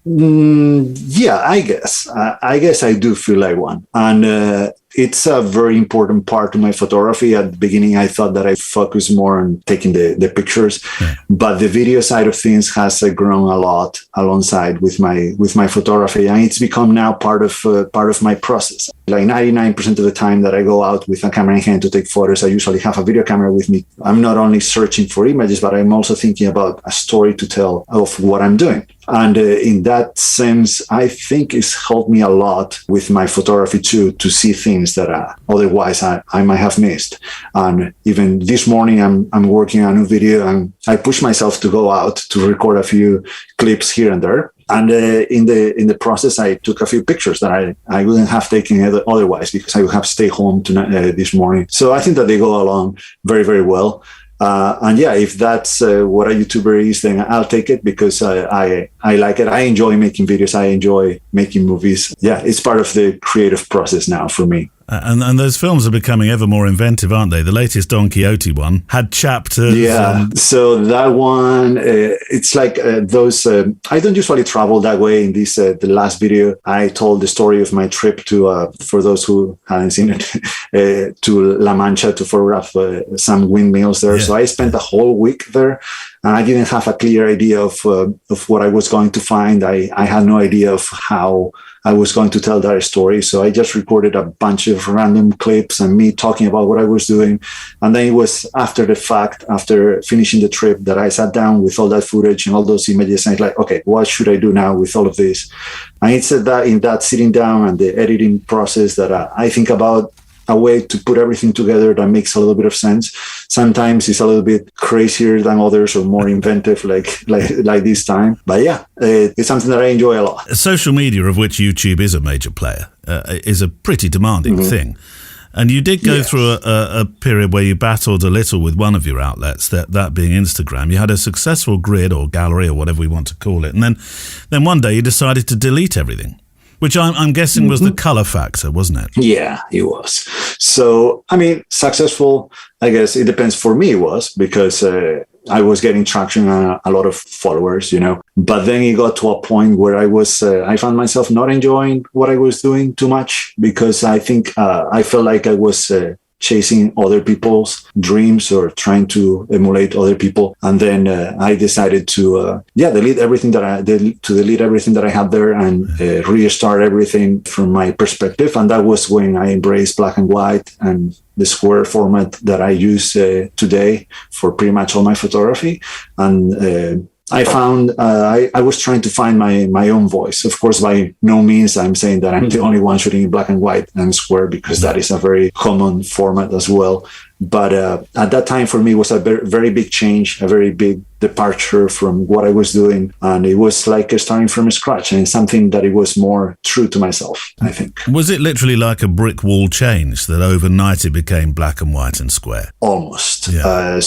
[SPEAKER 3] Yeah, I guess. I guess I do feel like one. And it's a very important part of my photography. At the beginning, I thought that I focused more on taking the pictures, but the video side of things has grown a lot alongside with my photography, and it's become now part of my process. Like 99% of the time that I go out with a camera in hand to take photos, I usually have a video camera with me. I'm not only searching for images, but I'm also thinking about a story to tell of what I'm doing. And in that sense, I think it's helped me a lot with my photography too, to see things that otherwise I might have missed. And even this morning, I'm working on a new video, and I pushed myself to go out to record a few clips here and there. And in the process, I took a few pictures that I wouldn't have taken otherwise, because I would have stayed home this morning. So I think that they go along very, very well. And yeah, if that's what a YouTuber is, then I'll take it, because I like it. I enjoy making videos. I enjoy making movies. Yeah, it's part of the creative process now for me.
[SPEAKER 2] And those films are becoming ever more inventive, aren't they? The latest Don Quixote one had chapters.
[SPEAKER 3] Yeah, so that one, it's like those... I don't usually travel that way. In this, the last video, I told the story of my trip to, for those who haven't seen it, to La Mancha to photograph some windmills there. Yeah. So I spent a whole week there. I didn't have a clear idea of what I was going to find. I had no idea of how I was going to tell that story. So I just recorded a bunch of random clips and me talking about what I was doing. And then it was after the fact, after finishing the trip, that I sat down with all that footage and all those images. And it's like, okay, what should I do now with all of this? And it's that in that sitting down and the editing process that I think about a way to put everything together that makes a little bit of sense. Sometimes it's a little bit crazier than others, or more inventive, like this time. But yeah, it's something that I enjoy a lot.
[SPEAKER 2] Social media, of which YouTube is a major player, is a pretty demanding thing. And you did go through a period where you battled a little with one of your outlets, that being Instagram. You had a successful grid or gallery or whatever we want to call it. And then one day you decided to delete everything, which I'm guessing was the color factor, wasn't it?
[SPEAKER 3] Yeah, it was. So, I mean, successful, I guess it depends. For me, it was, because I was getting traction on a lot of followers, But then it got to a point where I found myself not enjoying what I was doing too much, because I think I felt like I was chasing other people's dreams or trying to emulate other people. And then I decided to delete everything that I had there and restart everything from my perspective. And that was when I embraced black and white and the square format that I use today for pretty much all my photography. And I found I was trying to find my own voice. Of course, by no means I'm saying that I'm the only one shooting in black and white and square, because that is a very common format as well. But at that time, for me, it was a very big change, a very big departure from what I was doing. And it was like starting from scratch, and something that it was more true to myself, I think.
[SPEAKER 2] Was it literally like a brick wall change that overnight it became black and white and square?
[SPEAKER 3] Almost.
[SPEAKER 2] Yeah.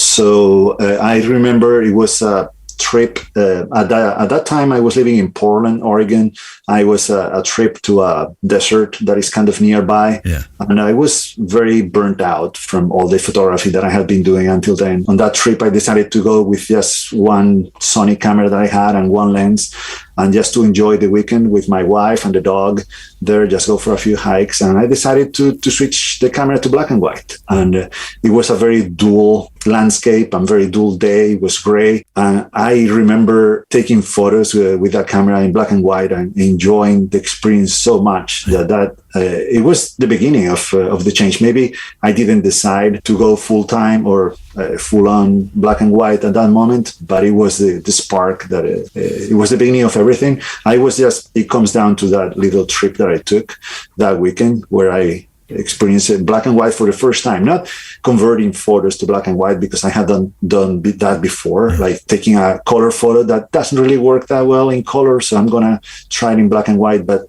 [SPEAKER 3] I remember it was a trip. At that time, I was living in Portland, Oregon. I was a trip to a desert that is kind of nearby.
[SPEAKER 2] Yeah.
[SPEAKER 3] And I was very burnt out from all the photography that I had been doing until then. On that trip, I decided to go with just one Sony camera that I had and one lens, and just to enjoy the weekend with my wife and the dog there, just go for a few hikes. And I decided to switch the camera to black and white. And it was a very dual landscape and very dual day. It was gray. And I remember taking photos with that camera in black and white and enjoying the experience so much that it was the beginning of the change. Maybe I didn't decide to go full time or full on black and white at that moment, but it was the spark that it was the beginning of everything. It comes down to that little trip that I took that weekend where I experienced black and white for the first time, not converting photos to black and white, because I had done that before, like taking a color photo that doesn't really work that well in color. So I'm going to try it in black and white, but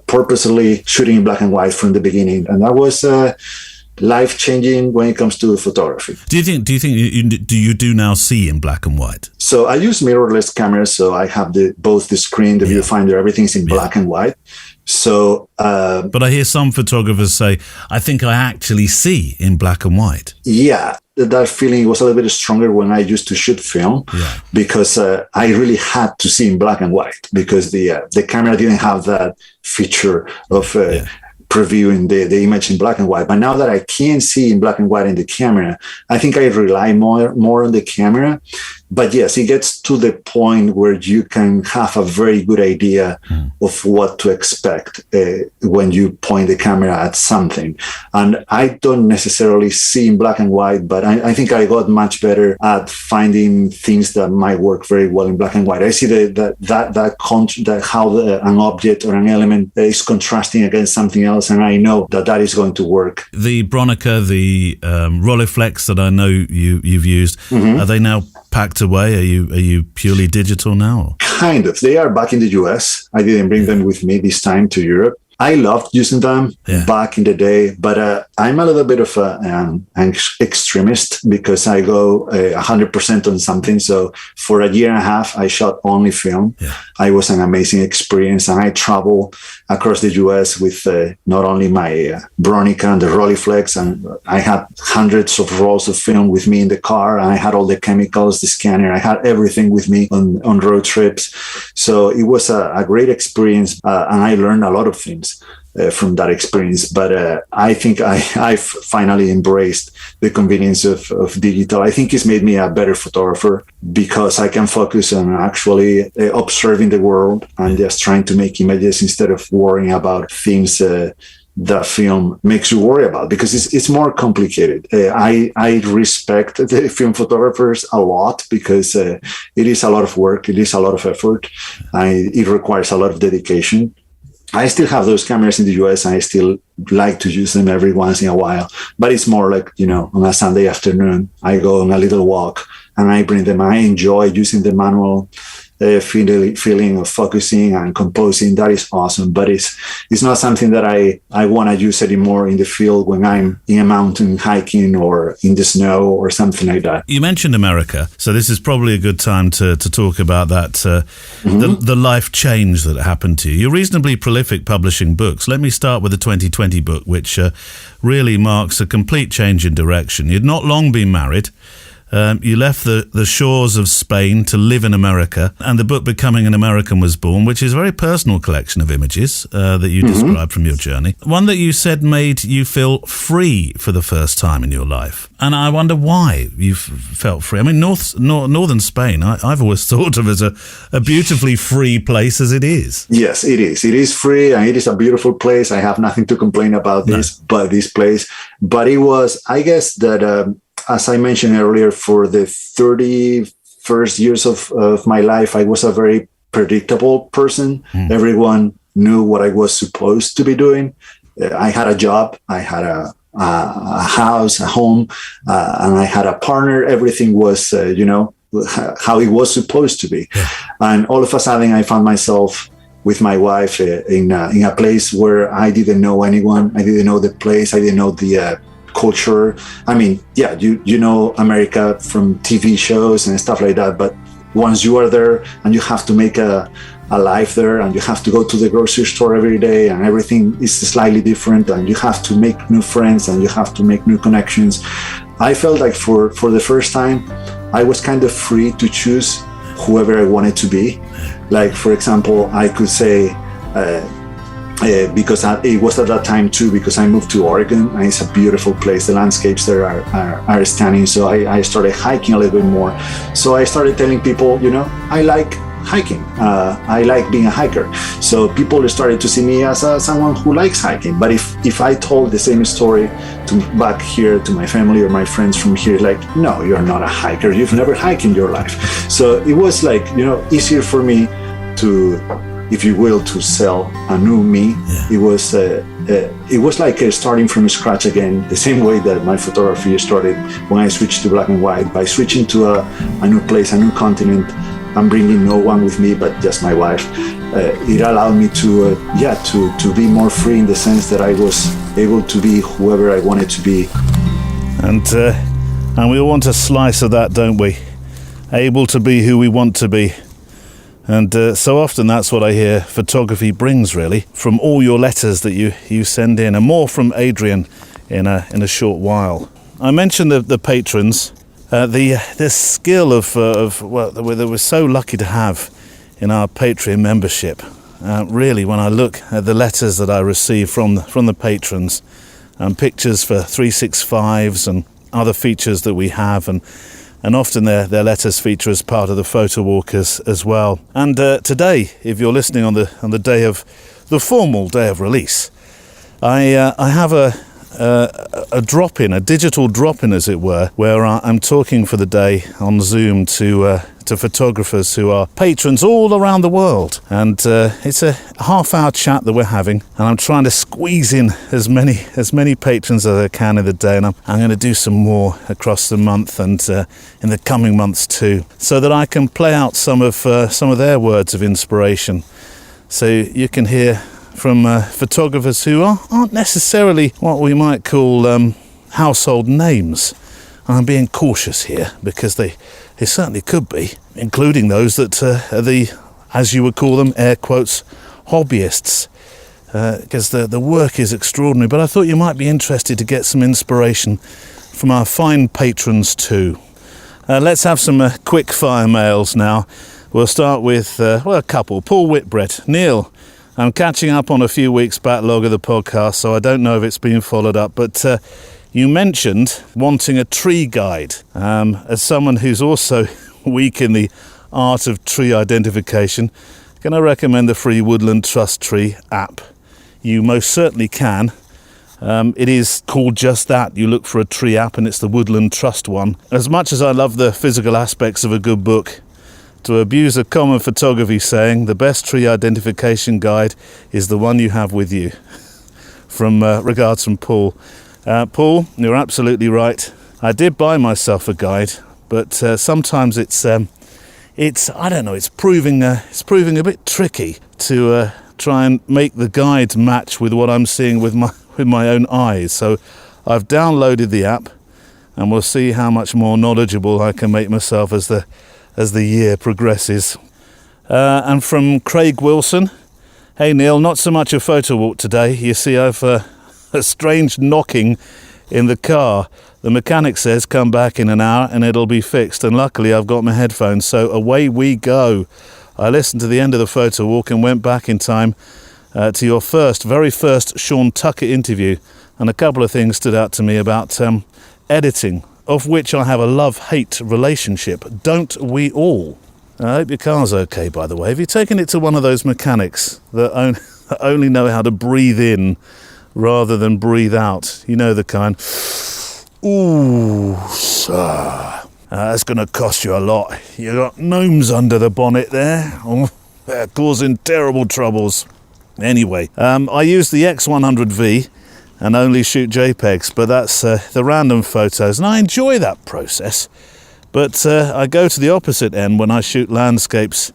[SPEAKER 3] purposely shooting in black and white from the beginning. And that was life-changing when it comes to photography.
[SPEAKER 2] Do you think you do now see in black and white?
[SPEAKER 3] So I use mirrorless cameras, so I have both the screen, the viewfinder, everything's in black and white. So,
[SPEAKER 2] but I hear some photographers say, I think I actually see in black and white.
[SPEAKER 3] Yeah, that feeling was a little bit stronger when I used to shoot film, because I really had to see in black and white, because the camera didn't have that feature of previewing the image in black and white. But now that I can see in black and white in the camera, I think I rely more on the camera. But yes, it gets to the point where you can have a very good idea of what to expect when you point the camera at something. And I don't necessarily see in black and white, but I think I got much better at finding things that might work very well in black and white. I see how an object or an element is contrasting against something else, and I know that is going to work.
[SPEAKER 2] The Bronica, the Rolleiflex that I know you've used, are they now packed away? Are you purely digital now? Kind of.
[SPEAKER 3] They are back in the US. I didn't bring them with me this time to Europe. I loved using them back in the day, but I'm a little bit of an extremist, because I go 100% on something. So for a year and a half, I shot only film. It was an amazing experience, and I traveled across the US with not only my Bronica and the Rolleiflex, and I had hundreds of rolls of film with me in the car, and I had all the chemicals, the scanner, I had everything with me on road trips. So it was a great experience, and I learned a lot of things from that experience. But I think I've finally embraced the convenience of digital. I think it's made me a better photographer, because I can focus on actually observing the world and just trying to make images instead of worrying about things that film makes you worry about, because it's more complicated. I respect the film photographers a lot, because it is a lot of work, it is a lot of effort, it requires a lot of dedication. I still have those cameras in the US, and I still like to use them every once in a while, but it's more like, on a Sunday afternoon, I go on a little walk and I bring them. I enjoy using the manual feeling of focusing and composing. That is awesome, but it's not something that I want to use anymore in the field when I'm in a mountain hiking or in the snow or something like that.
[SPEAKER 2] You mentioned America, so this is probably a good time to talk about that, the life change that happened to you. You're reasonably prolific publishing books. Let me start with the 2020 book, which really marks a complete change in direction. You'd not long been married. You left the shores of Spain to live in America, and the book Becoming an American was born, which is a very personal collection of images that you described from your journey. One that you said made you feel free for the first time in your life. And I wonder why you felt free. I mean, northern Spain, I've always thought of as a beautifully free place as it is.
[SPEAKER 3] Yes, it is. It is free, and it is a beautiful place. I have nothing to complain about this place. But it was, I guess that... as I mentioned earlier, for the 35 first years of my life, I was a very predictable person. Everyone knew what I was supposed to be doing. I had a job, I had a house, a home, and I had a partner. Everything was, how it was supposed to be. And all of a sudden, I found myself with my wife in a place where I didn't know anyone. I didn't know the place. I didn't know the culture. I mean, yeah, you know America from TV shows and stuff like that. But once you are there and you have to make a life there, and you have to go to the grocery store every day, and everything is slightly different, and you have to make new friends and you have to make new connections. I felt like for the first time, I was kind of free to choose whoever I wanted to be. Like, for example, I could say, because it was at that time too, because I moved to Oregon, and it's a beautiful place. The landscapes there are stunning. So I started hiking a little bit more. So I started telling people, I like hiking. I like being a hiker. So people started to see me as someone who likes hiking. But if I told the same story back here to my family or my friends from here, like, no, you're not a hiker. You've never hiked in your life. So it was like, easier for me to, if you will, to sell a new me. Yeah. It was like starting from scratch again, the same way that my photography started when I switched to black and white, by switching to a new place, a new continent. I'm bringing no one with me but just my wife. It allowed me to be more free, in the sense that I was able to be whoever I wanted to be.
[SPEAKER 2] And we all want a slice of that, don't we? Able to be who we want to be. And so often that's what I hear photography brings, really, from all your letters that you send in, and more from Adrian in a short while. I mentioned the patrons. The skill that we're so lucky to have in our Patreon membership. Really, when I look at the letters that I receive from the patrons, and pictures for 365s and other features that we have, and often their letters feature as part of the Photowalk as well. And today, if you're listening on the day of the formal day of release, I have a drop-in, a digital drop-in, as it were, where I'm talking for the day on Zoom to photographers who are patrons all around the world. And it's a half-hour chat that we're having, and I'm trying to squeeze in as many patrons as I can in the day, and I'm going to do some more across the month and in the coming months too, so that I can play out some of their words of inspiration, so you can hear from photographers who aren't necessarily what we might call household names. I'm being cautious here, because they certainly could be, including those that are the, as you would call them, air quotes, hobbyists, because the work is extraordinary. But I thought you might be interested to get some inspiration from our fine patrons too. Let's have some quick fire mails now. We'll start with a couple. Paul Whitbrett. Neil, I'm catching up on a few weeks' backlog of the podcast, so I don't know if it's been followed up, but you mentioned wanting a tree guide. As someone who's also weak in the art of tree identification, can I recommend the free Woodland Trust Tree app? You most certainly can. It is called just that. You look for a tree app, and it's the Woodland Trust one. As much as I love the physical aspects of a good book, to abuse a common photography saying, the best tree identification guide is the one you have with you. From regards from Paul. Paul, you're absolutely right. I did buy myself a guide, but sometimes it's I don't know, it's proving a bit tricky to try and make the guide match with what I'm seeing with my own eyes. So I've downloaded the app, and we'll see how much more knowledgeable I can make myself as the year progresses. And from Craig Wilson, hey Neil, not so much a photo walk today. You see, I've a strange knocking in the car. The mechanic says come back in an hour and it'll be fixed, and luckily I've got my headphones, so away we go. I listened to the end of the photo walk and went back in time to your very first Sean Tucker interview, and a couple of things stood out to me about editing, of which I have a love-hate relationship. Don't we all? I hope your car's okay, by the way. Have you taken it to one of those mechanics that only know how to breathe in rather than breathe out? You know the kind. Ooh, sir. That's going to cost you a lot. You got gnomes under the bonnet there. Oh, they're causing terrible troubles. Anyway, I use the X100V and only shoot JPEGs, but that's the random photos, and I enjoy that process. But I go to the opposite end when I shoot landscapes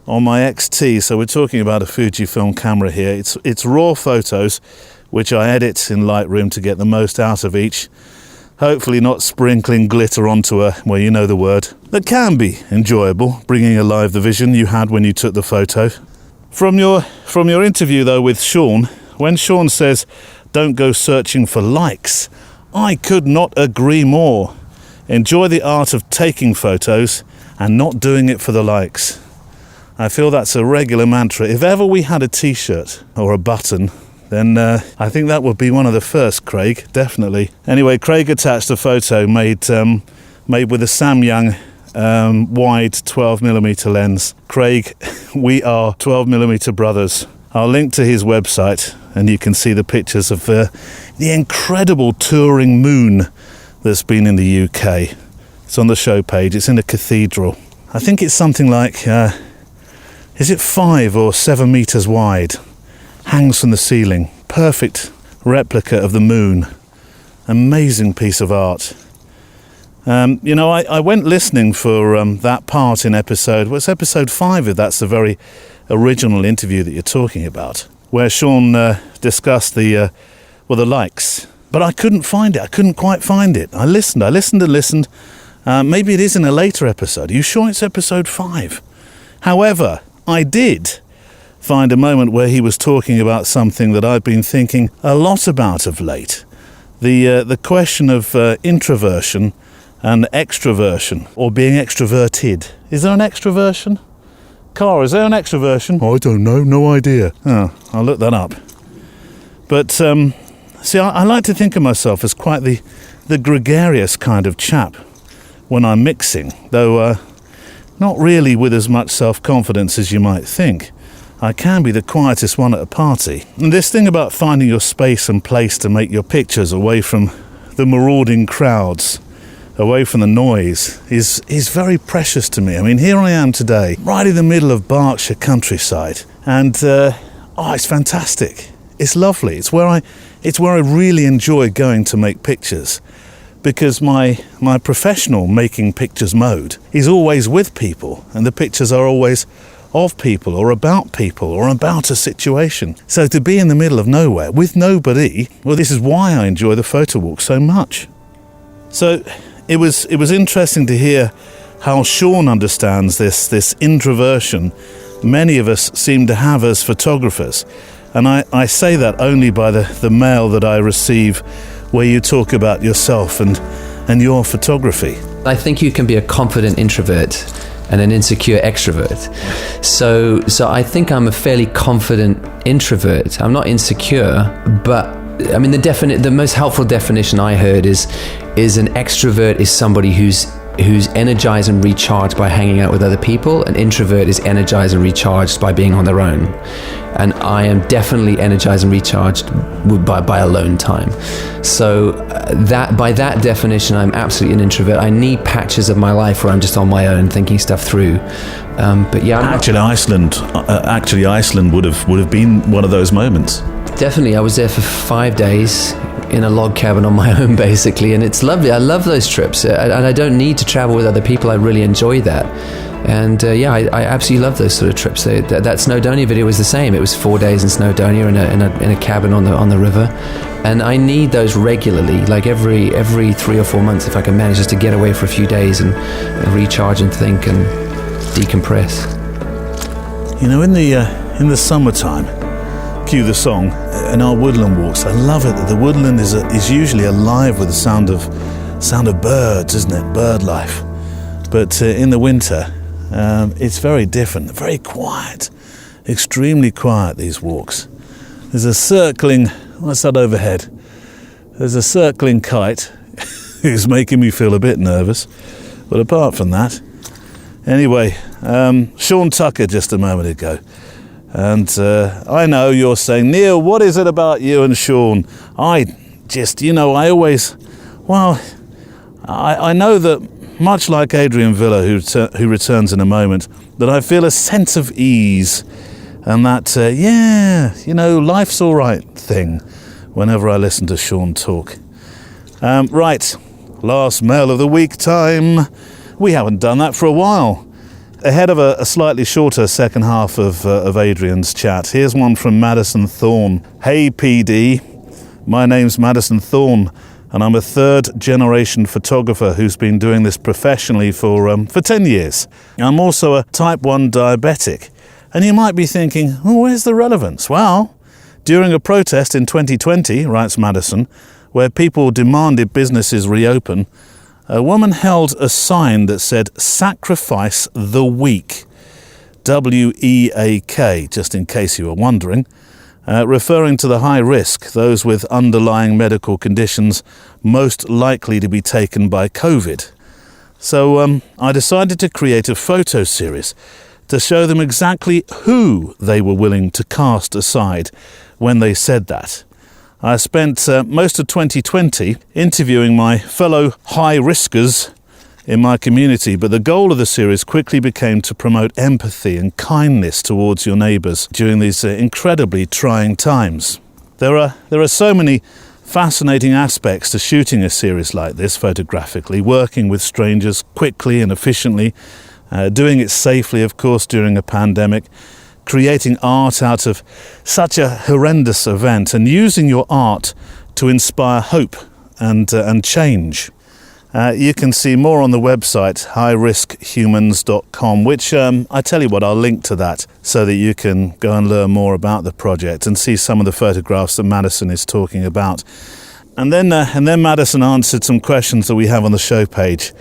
[SPEAKER 2] on my XT. So we're talking about a Fujifilm camera here. It's raw photos, which I edit in Lightroom to get the most out of each. Hopefully not sprinkling glitter onto well, you know the word. That can be enjoyable, bringing alive the vision you had when you took the photo. From your interview, though, with Sean, when Sean says, don't go searching for likes, I could not agree more. Enjoy the art of taking photos and not doing it for the likes. I feel that's a regular mantra. If ever we had a t-shirt or a button, then I think that would be one of the first, Craig, definitely. Anyway, Craig attached a photo made with a Samyang wide 12mm lens. Craig, we are 12mm brothers. I'll link to his website and you can see the pictures of the incredible touring moon that's been in the UK. It's on the show page. It's in a cathedral. I think it's something like, is it 5 or 7 meters wide? Hangs from the ceiling. Perfect replica of the moon. Amazing piece of art. You know, I went listening for that part in it's episode 5, if that's the very original interview that you're talking about, where Sean discussed the likes. But I couldn't find it. I couldn't quite find it. I listened. Maybe it is in a later episode. Are you sure it's episode 5? However, I did find a moment where he was talking about something that I've been thinking a lot about of late. The question of introversion and extroversion, or being extroverted. Is there an extroversion? Carl, is there an extroversion? I don't know, no idea. Oh, I'll look that up. But, see, I like to think of myself as quite the gregarious kind of chap when I'm mixing, though not really with as much self-confidence as you might think. I can be the quietest one at a party. And this thing about finding your space and place to make your pictures away from the marauding crowds, away from the noise, is very precious to me. I mean, here I am today, right in the middle of Berkshire countryside, and it's fantastic. It's lovely. It's where I really enjoy going to make pictures, because my professional making pictures mode is always with people, and the pictures are always of people or about a situation. So to be in the middle of nowhere with nobody, well, this is why I enjoy the Photowalk so much. So it was interesting to hear how Sean understands this introversion many of us seem to have as photographers. And I say that only by the mail that I receive where you talk about yourself and your photography.
[SPEAKER 6] I think you can be a confident introvert and an insecure extrovert. So I think I'm a fairly confident introvert. I'm not insecure, but I mean the most helpful definition I heard is an extrovert is somebody who's energized and recharged by hanging out with other people. An introvert is energized and recharged by being on their own. And I am definitely energized and recharged by alone time. So that by that definition, I'm absolutely an introvert. I need patches of my life where I'm just on my own thinking stuff through. But yeah, Actually, Iceland would have been one of those moments. Definitely, I was there for 5 days in a log cabin on my own, basically, and it's lovely. I love those trips, and I don't need to travel with other people. I really enjoy that. And I absolutely love those sort of trips. That Snowdonia video was the same. It was 4 days in Snowdonia in a cabin on the river, and I need those regularly, like every 3 or 4 months, if I can manage just to get away for a few days and recharge and think and decompress.
[SPEAKER 2] You know, in the summertime, cue the song, in our woodland walks, I love it that the woodland is usually alive with the sound of birds, isn't it? Bird life. But in the winter, it's very different, very quiet, extremely quiet, these walks. There's a circling, what's that overhead? There's a circling kite who's making me feel a bit nervous. But apart from that, anyway, Sean Tucker just a moment ago. And I know you're saying, Neil, what is it about you and Sean? I know that much like Adrian Villa, who returns in a moment, that I feel a sense of ease and that, life's all right thing whenever I listen to Sean talk. Right, last mail of the week time. We haven't done that for a while. Ahead of a slightly shorter second half of Adrian's chat, here's one from Madison Thorne. Hey PD, my name's Madison Thorne, and I'm a third-generation photographer who's been doing this professionally for 10 years. I'm also a type 1 diabetic. And you might be thinking, where's the relevance? Well, during a protest in 2020, writes Madison, where people demanded businesses reopen, a woman held a sign that said, "Sacrifice the weak," WEAK, just in case you were wondering, referring to the high risk, those with underlying medical conditions most likely to be taken by COVID. So I decided to create a photo series to show them exactly who they were willing to cast aside when they said that. I spent most of 2020 interviewing my fellow high-riskers in my community, but the goal of the series quickly became to promote empathy and kindness towards your neighbours during these incredibly trying times. There are so many fascinating aspects to shooting a series like this photographically, working with strangers quickly and efficiently, doing it safely, of course, during a pandemic, creating art out of such a horrendous event, and using your art to inspire hope and change. You can see more on the website highriskhumans.com, which I tell you what, I'll link to that so that you can go and learn more about the project and see some of the photographs that Madison is talking about. And then Madison answered some questions that we have on the show page.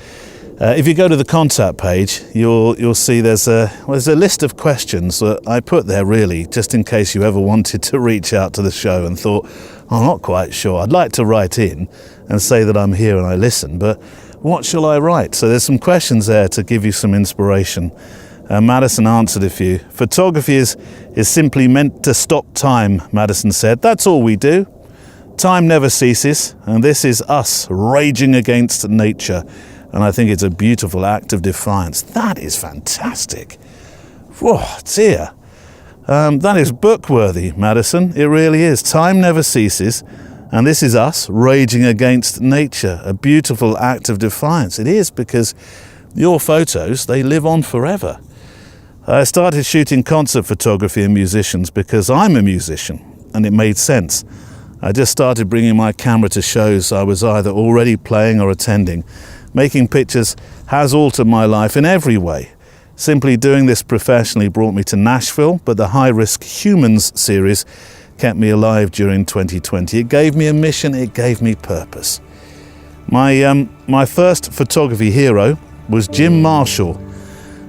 [SPEAKER 2] If you go to the contact page, you'll see there's a list of questions that I put there really just in case you ever wanted to reach out to the show and thought, I'm not quite sure. I'd like to write in and say that I'm here and I listen, but what shall I write? So there's some questions there to give you some inspiration. Madison answered a few. Photography is simply meant to stop time, Madison said. That's all we do. Time never ceases, and this is us raging against nature. And I think it's a beautiful act of defiance. That is fantastic. Oh, dear. That is book-worthy, Madison. It really is. Time never ceases. And this is us raging against nature. A beautiful act of defiance. It is, because your photos, they live on forever. I started shooting concert photography and musicians because I'm a musician, and it made sense. I just started bringing my camera to shows I was either already playing or attending. Making pictures has altered my life in every way. Simply doing this professionally brought me to Nashville, but the High Risk Humans series kept me alive during 2020. It gave me a mission, it gave me purpose. My first photography hero was Jim Marshall.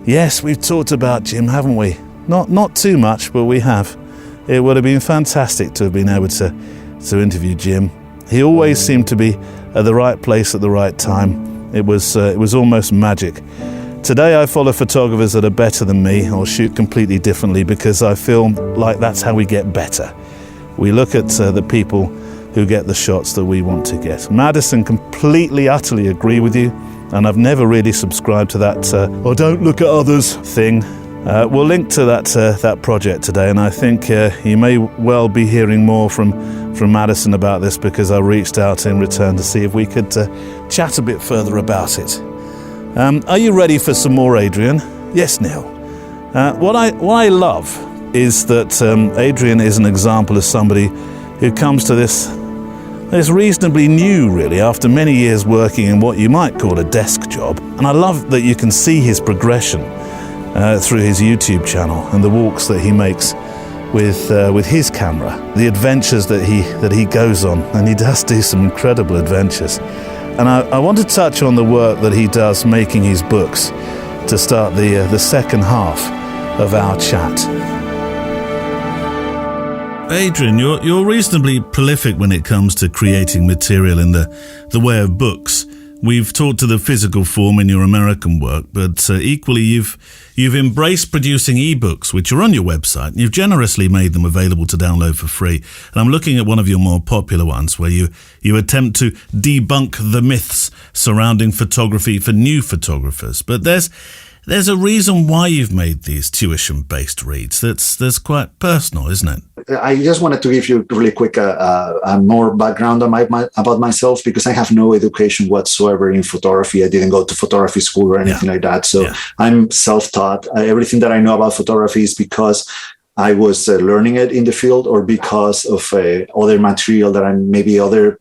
[SPEAKER 2] Yes, we've talked about Jim, haven't we? Not too much, but we have. It would have been fantastic to have been able to interview Jim. He always seemed to be at the right place at the right time. It was almost magic. Today I follow photographers that are better than me or shoot completely differently because I feel like that's how we get better. We look at the people who get the shots that we want to get. Madison, completely, utterly agree with you, and I've never really subscribed to that don't look at others thing. We'll link to that project today, and I think you may well be hearing more from Madison about this because I reached out in return to see if we could chat a bit further about it. Are you ready for some more, Adrian? Yes, Neil. What I love is that Adrian is an example of somebody who comes to this reasonably new, really, after many years working in what you might call a desk job. And I love that you can see his progression through his YouTube channel and the walks that he makes with his camera, the adventures that he goes on, and he does do some incredible adventures. And I want to touch on the work that he does making his books to start the second half of our chat. Adrian, you're reasonably prolific when it comes to creating material in the way of books. We've talked to the physical form in your American work, but equally you've embraced producing ebooks, which are on your website, and you've generously made them available to download for free. And I'm looking at one of your more popular ones where you attempt to debunk the myths surrounding photography for new photographers. But there's a reason why you've made these tuition-based reads. That's quite personal, isn't it?
[SPEAKER 3] I just wanted to give you really quick more background about myself, because I have no education whatsoever in photography. I didn't go to photography school or anything like that. So I'm self-taught. Everything that I know about photography is because I was learning it in the field, or because of other material that I'm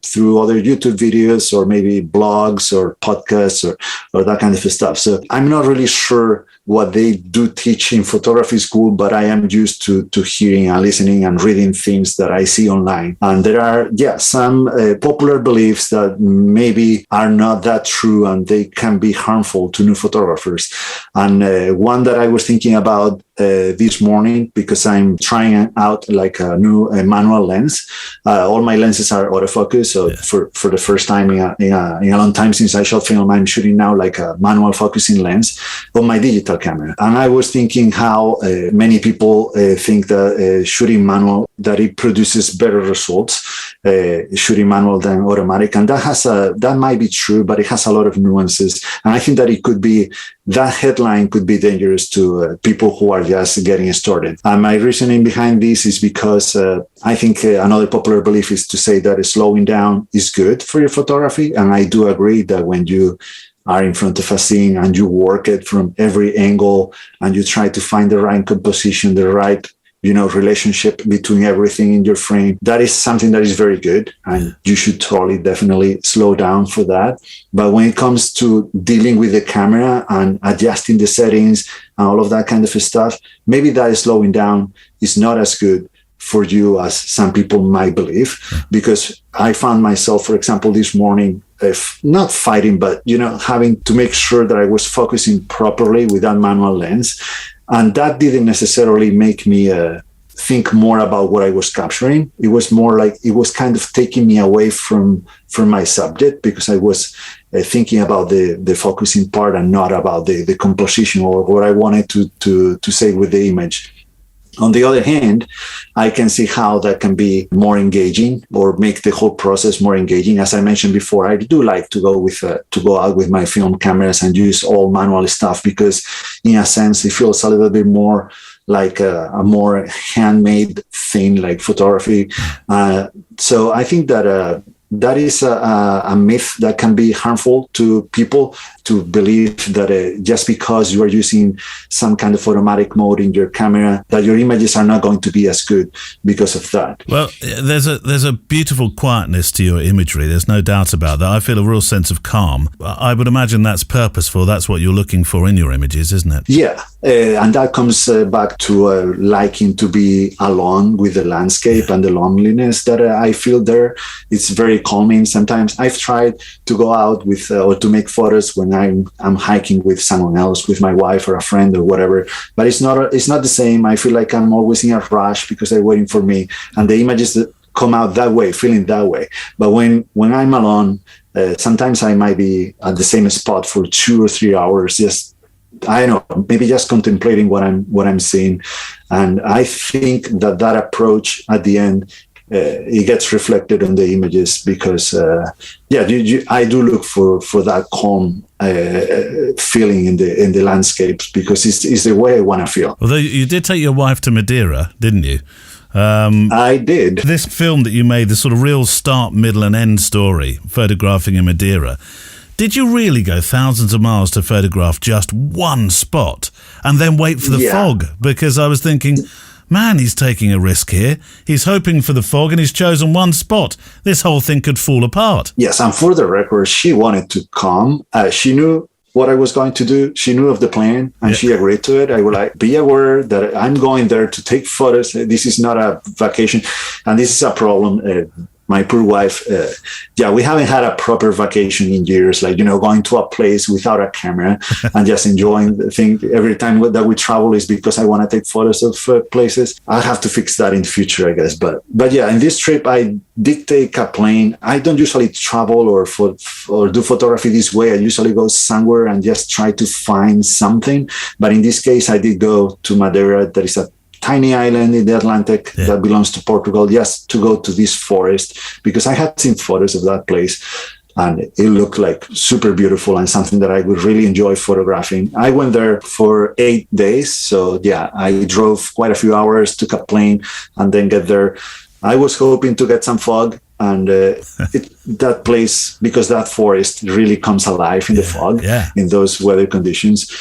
[SPEAKER 3] through other YouTube videos, or maybe blogs or podcasts or that kind of stuff. So I'm not really sure what they do teach in photography school, but I am used to hearing and listening and reading things that I see online. And there are, some popular beliefs that maybe are not that true, and they can be harmful to new photographers. And one that I was thinking about this morning, because I'm trying out like a new manual lens. All my lenses are autofocus. So for the first time in a long time since I shot film, I'm shooting now like a manual focusing lens on my digital camera. And I was thinking how many people think that shooting manual, that it produces better results, shooting manual than automatic. And that might be true, but it has a lot of nuances. And I think that that headline could be dangerous to people who are just getting started. And my reasoning behind this is because I think another popular belief is to say that slowing down is good for your photography. And I do agree that when you are in front of a scene and you work it from every angle and you try to find the right composition, the right relationship between everything in your frame, that is something that is very good, and you should definitely slow down for that. But when it comes to dealing with the camera and adjusting the settings and all of that kind of stuff, maybe that slowing down is not as good for you as some people might believe, because I found myself, for example, this morning, not fighting, but having to make sure that I was focusing properly with that manual lens. And that didn't necessarily make me think more about what I was capturing. It was more like it was kind of taking me away from my subject, because I was thinking about the focusing part and not about the composition or what I wanted to say with the image. On the other hand, I can see how that can be more engaging or make the whole process more engaging. As I mentioned before, I do like to go out with my film cameras and use all manual stuff, because in a sense, it feels a little bit more like a more handmade thing, like photography. So I think that is a myth that can be harmful to people, to believe that just because you are using some kind of automatic mode in your camera, that your images are not going to be as good because of that.
[SPEAKER 2] Well, there's a beautiful quietness to your imagery. There's no doubt about that. I feel a real sense of calm. I would imagine that's purposeful. That's what you're looking for in your images, isn't it?
[SPEAKER 3] Yeah. And that comes back to liking to be alone with the landscape and the loneliness that I feel there. It's very calming. Sometimes I've tried to go out with or to make photos when I'm hiking with someone else, with my wife or a friend or whatever, but it's not the same. I feel like I'm always in a rush because they're waiting for me, and the images that come out that way, feeling that way. But when I'm alone, sometimes I might be at the same spot for 2 or 3 hours, just, I don't know, maybe just contemplating what I'm seeing. And I think that approach at the end, it gets reflected on the images, because I do look for that calm feeling in the landscapes, because it's the way I want to feel.
[SPEAKER 2] Although you did take your wife to Madeira, didn't you?
[SPEAKER 3] I did.
[SPEAKER 2] This film that you made, the sort of real start, middle and end story, photographing in Madeira, did you really go thousands of miles to photograph just one spot and then wait for the fog? Because I was thinking, man, he's taking a risk here. He's hoping for the fog and he's chosen one spot. This whole thing could fall apart.
[SPEAKER 3] Yes, and for the record, she wanted to come. She knew what I was going to do. She knew of the plan and she agreed to it. I would like, be aware that I'm going there to take photos. This is not a vacation. And this is a problem. my poor wife, we haven't had a proper vacation in years, like, going to a place without a camera and just enjoying the thing. Every time that we travel is because I want to take photos of places. I'll have to fix that in the future, I guess. But yeah, in this trip, I did take a plane. I don't usually travel or do photography this way. I usually go somewhere and just try to find something. But in this case, I did go to Madeira. There is a tiny island in the Atlantic that belongs to Portugal, just to go to this forest, because I had seen photos of that place and it looked like super beautiful and something that I would really enjoy photographing. I went there for 8 days. So I drove quite a few hours, took a plane and then get there. I was hoping to get some fog. And that place, because that forest really comes alive in the fog, in those weather conditions.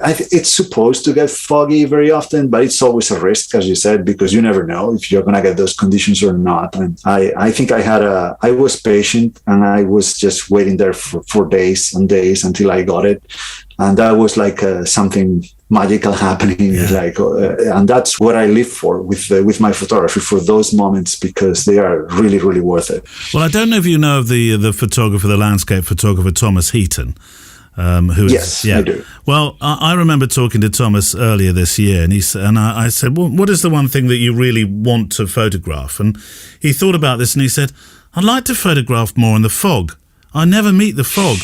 [SPEAKER 3] It's supposed to get foggy very often, but it's always a risk, as you said, because you never know if you're going to get those conditions or not. And I think I was patient and I was just waiting there for days and days until I got it. And that was like something magical happening, and that's what I live for with my photography, for those moments, because they are really, really worth it.
[SPEAKER 2] Well, I don't know if you know of the photographer, the landscape photographer, Thomas Heaton.
[SPEAKER 3] Yes, I do.
[SPEAKER 2] Well, I remember talking to Thomas earlier this year, and I said, well, what is the one thing that you really want to photograph? And he thought about this and he said, I'd like to photograph more in the fog. I never meet the fog.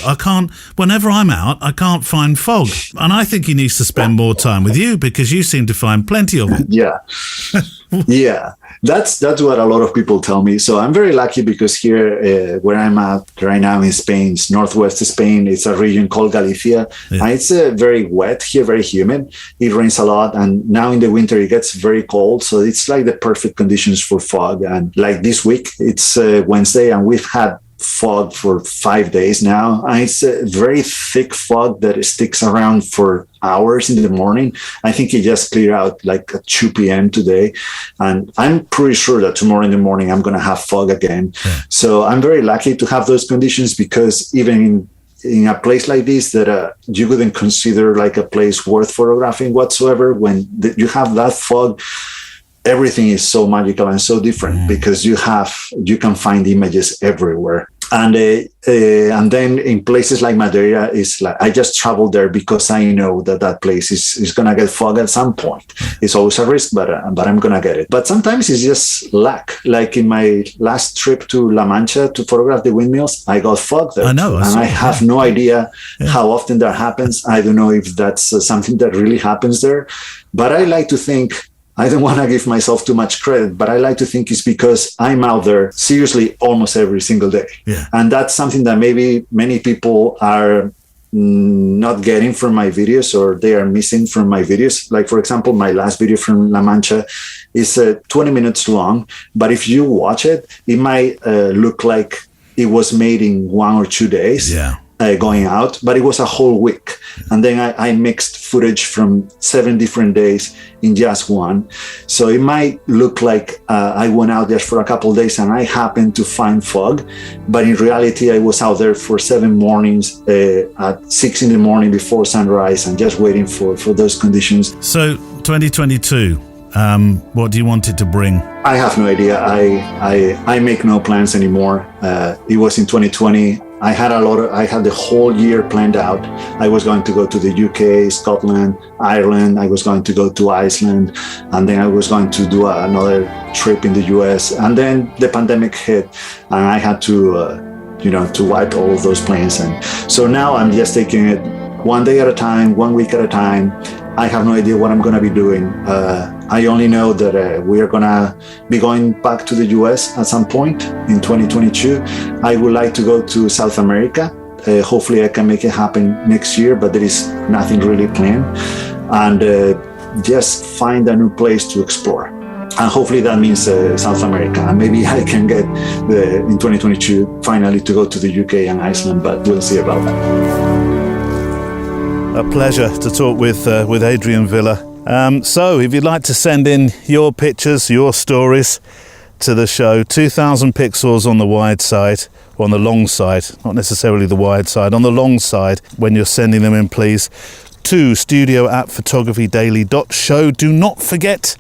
[SPEAKER 2] Whenever I'm out, I can't find fog. And I think he needs to spend more time with you, because you seem to find plenty of it.
[SPEAKER 3] Yeah. That's what a lot of people tell me. So I'm very lucky, because here where I'm at right now in Spain, it's northwest Spain. It's a region called Galicia. And it's very wet here, very humid. It rains a lot. And now in the winter, it gets very cold. So it's like the perfect conditions for fog. And like this week, it's Wednesday, and we've had fog for 5 days now, and it's a very thick fog that sticks around for hours in the morning. I think it just cleared out like at 2 p.m. today, and I'm pretty sure that tomorrow in the morning I'm going to have fog again. So I'm very lucky to have those conditions, because even in a place like this that you wouldn't consider like a place worth photographing whatsoever, when you have that fog, everything is so magical and so different, because you can find images everywhere. And then in places like Madeira, it's like I just traveled there because I know that place is gonna get fog at some point. It's always a risk, but I'm gonna get it. But sometimes it's just luck. Like in my last trip to La Mancha to photograph the windmills, I got fog there. I have no idea how often that happens. I don't know if that's something that really happens there. But I like to think, I don't want to give myself too much credit, but I like to think it's because I'm out there seriously almost every single day. And that's something that maybe many people are not getting from my videos, or they are missing from my videos. Like, for example, my last video from La Mancha is 20 minutes long, but if you watch it, it might look like it was made in 1 or 2 days. Going out, but it was a whole week. And then I mixed footage from 7 different days in just one. So it might look like I went out just for a couple of days and I happened to find fog, but in reality, I was out there for 7 mornings at 6 in the morning before sunrise and just waiting for those conditions.
[SPEAKER 2] So 2022, what do you want it to bring?
[SPEAKER 3] I have no idea. I make no plans anymore. It was in 2020. I had the whole year planned out. I was going to go to the UK, Scotland, Ireland. I was going to go to Iceland, and then I was going to do another trip in the US. And then the pandemic hit, and I had to wipe all of those plans. And so now I'm just taking it one day at a time, 1 week at a time. I have no idea what I'm going to be doing. I only know that we are going to be going back to the US at some point in 2022. I would like to go to South America. Hopefully I can make it happen next year, but there is nothing really planned. And just find a new place to explore. And hopefully that means South America. And maybe I can get in 2022 finally to go to the UK and Iceland, but we'll see about that.
[SPEAKER 2] A pleasure to talk with Adrian Villa. So if you'd like to send in your pictures, your stories to the show, 2,000 pixels on the wide side, or on the long side, not necessarily the wide side, on the long side when you're sending them in, please, to studio@photographydaily.show. Do not forget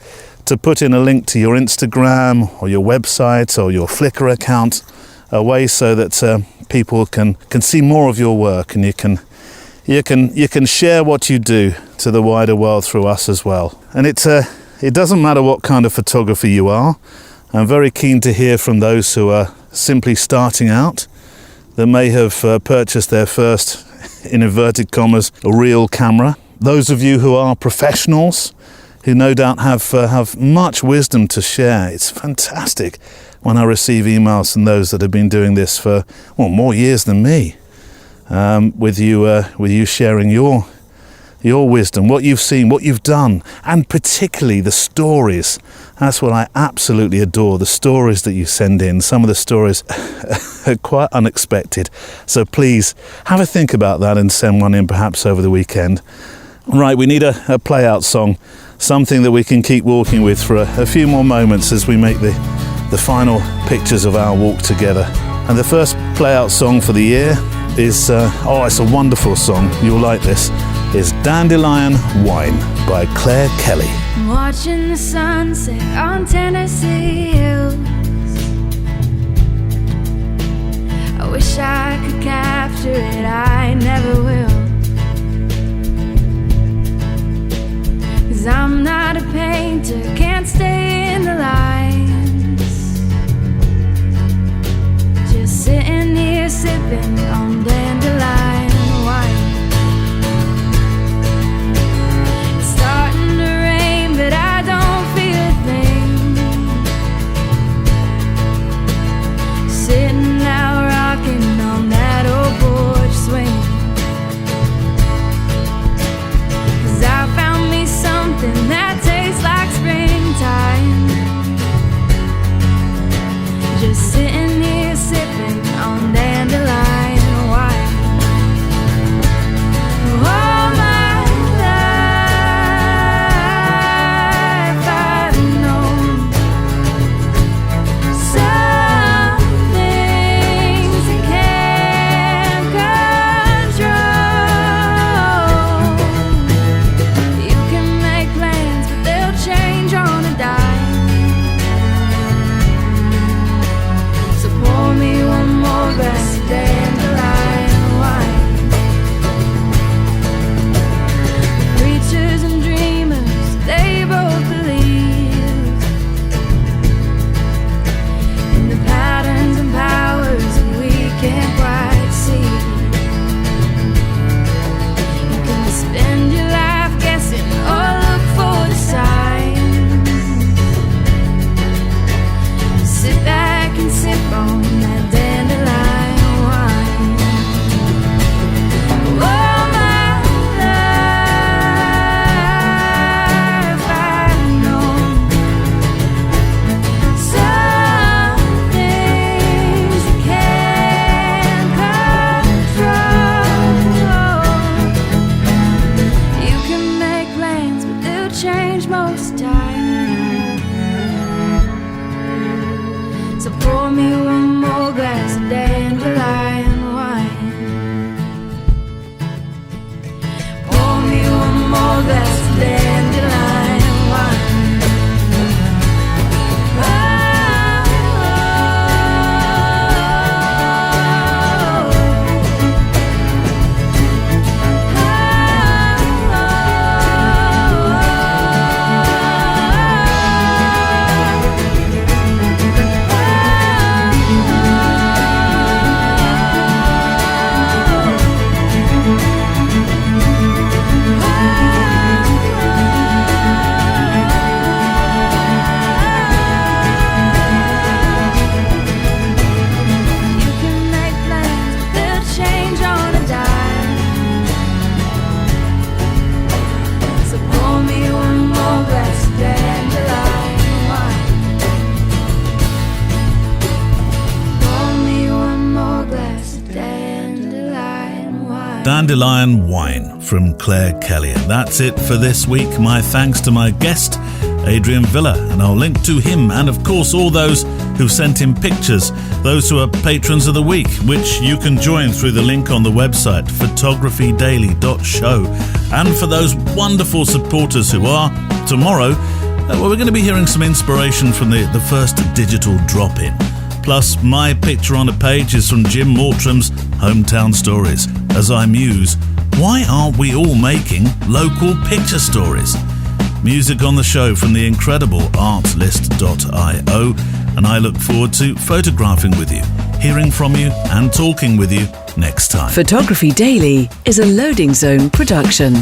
[SPEAKER 2] to put in a link to your Instagram or your website or your Flickr account, a way so that people can see more of your work, and you can share what you do to the wider world through us as well. And it doesn't matter what kind of photographer you are. I'm very keen to hear from those who are simply starting out, that may have purchased their first, in inverted commas, a real camera. Those of you who are professionals, who no doubt have much wisdom to share. It's fantastic when I receive emails from those that have been doing this for more years than me, with you sharing your wisdom, what you've seen, what you've done, and particularly the stories. That's what I absolutely adore, the stories that you send in. Some of the stories are quite unexpected. So please have a think about that and send one in perhaps over the weekend. Right, we need a play-out song, something that we can keep walking with for a few more moments as we make the final pictures of our walk together. And the first play-out song for the year is, it's a wonderful song, you'll like this, is Dandelion Wine by Claire Kelly.
[SPEAKER 7] I'm watching the sunset on Tennessee hills. I wish I could capture it, I never will. 'Cause I'm not a painter, can't stay in the lines. Just sitting here sipping on dandelion wine. But I don't feel a thing. Sitting out rocking on that old porch swing. 'Cause I found me something that tastes like springtime. Just sitting here sipping on dandelion wine. Oh, my
[SPEAKER 2] Dandelion Wine from Claire Kelly. And that's it for this week. My thanks to my guest, Adrian Villa, and I'll link to him and of course all those who sent him pictures, those who are patrons of the week, which you can join through the link on the website photographydaily.show. And for those wonderful supporters who are, tomorrow, Well, we're going to be hearing some inspiration from the first digital drop-in. Plus, my picture on a page is from Jim Mortram's Hometown Stories, as I muse, why aren't we all making local picture stories? Music on the show from the incredible artlist.io, and I look forward to photographing with you, hearing from you and talking with you next time.
[SPEAKER 1] Photography Daily is a Loading Zone production.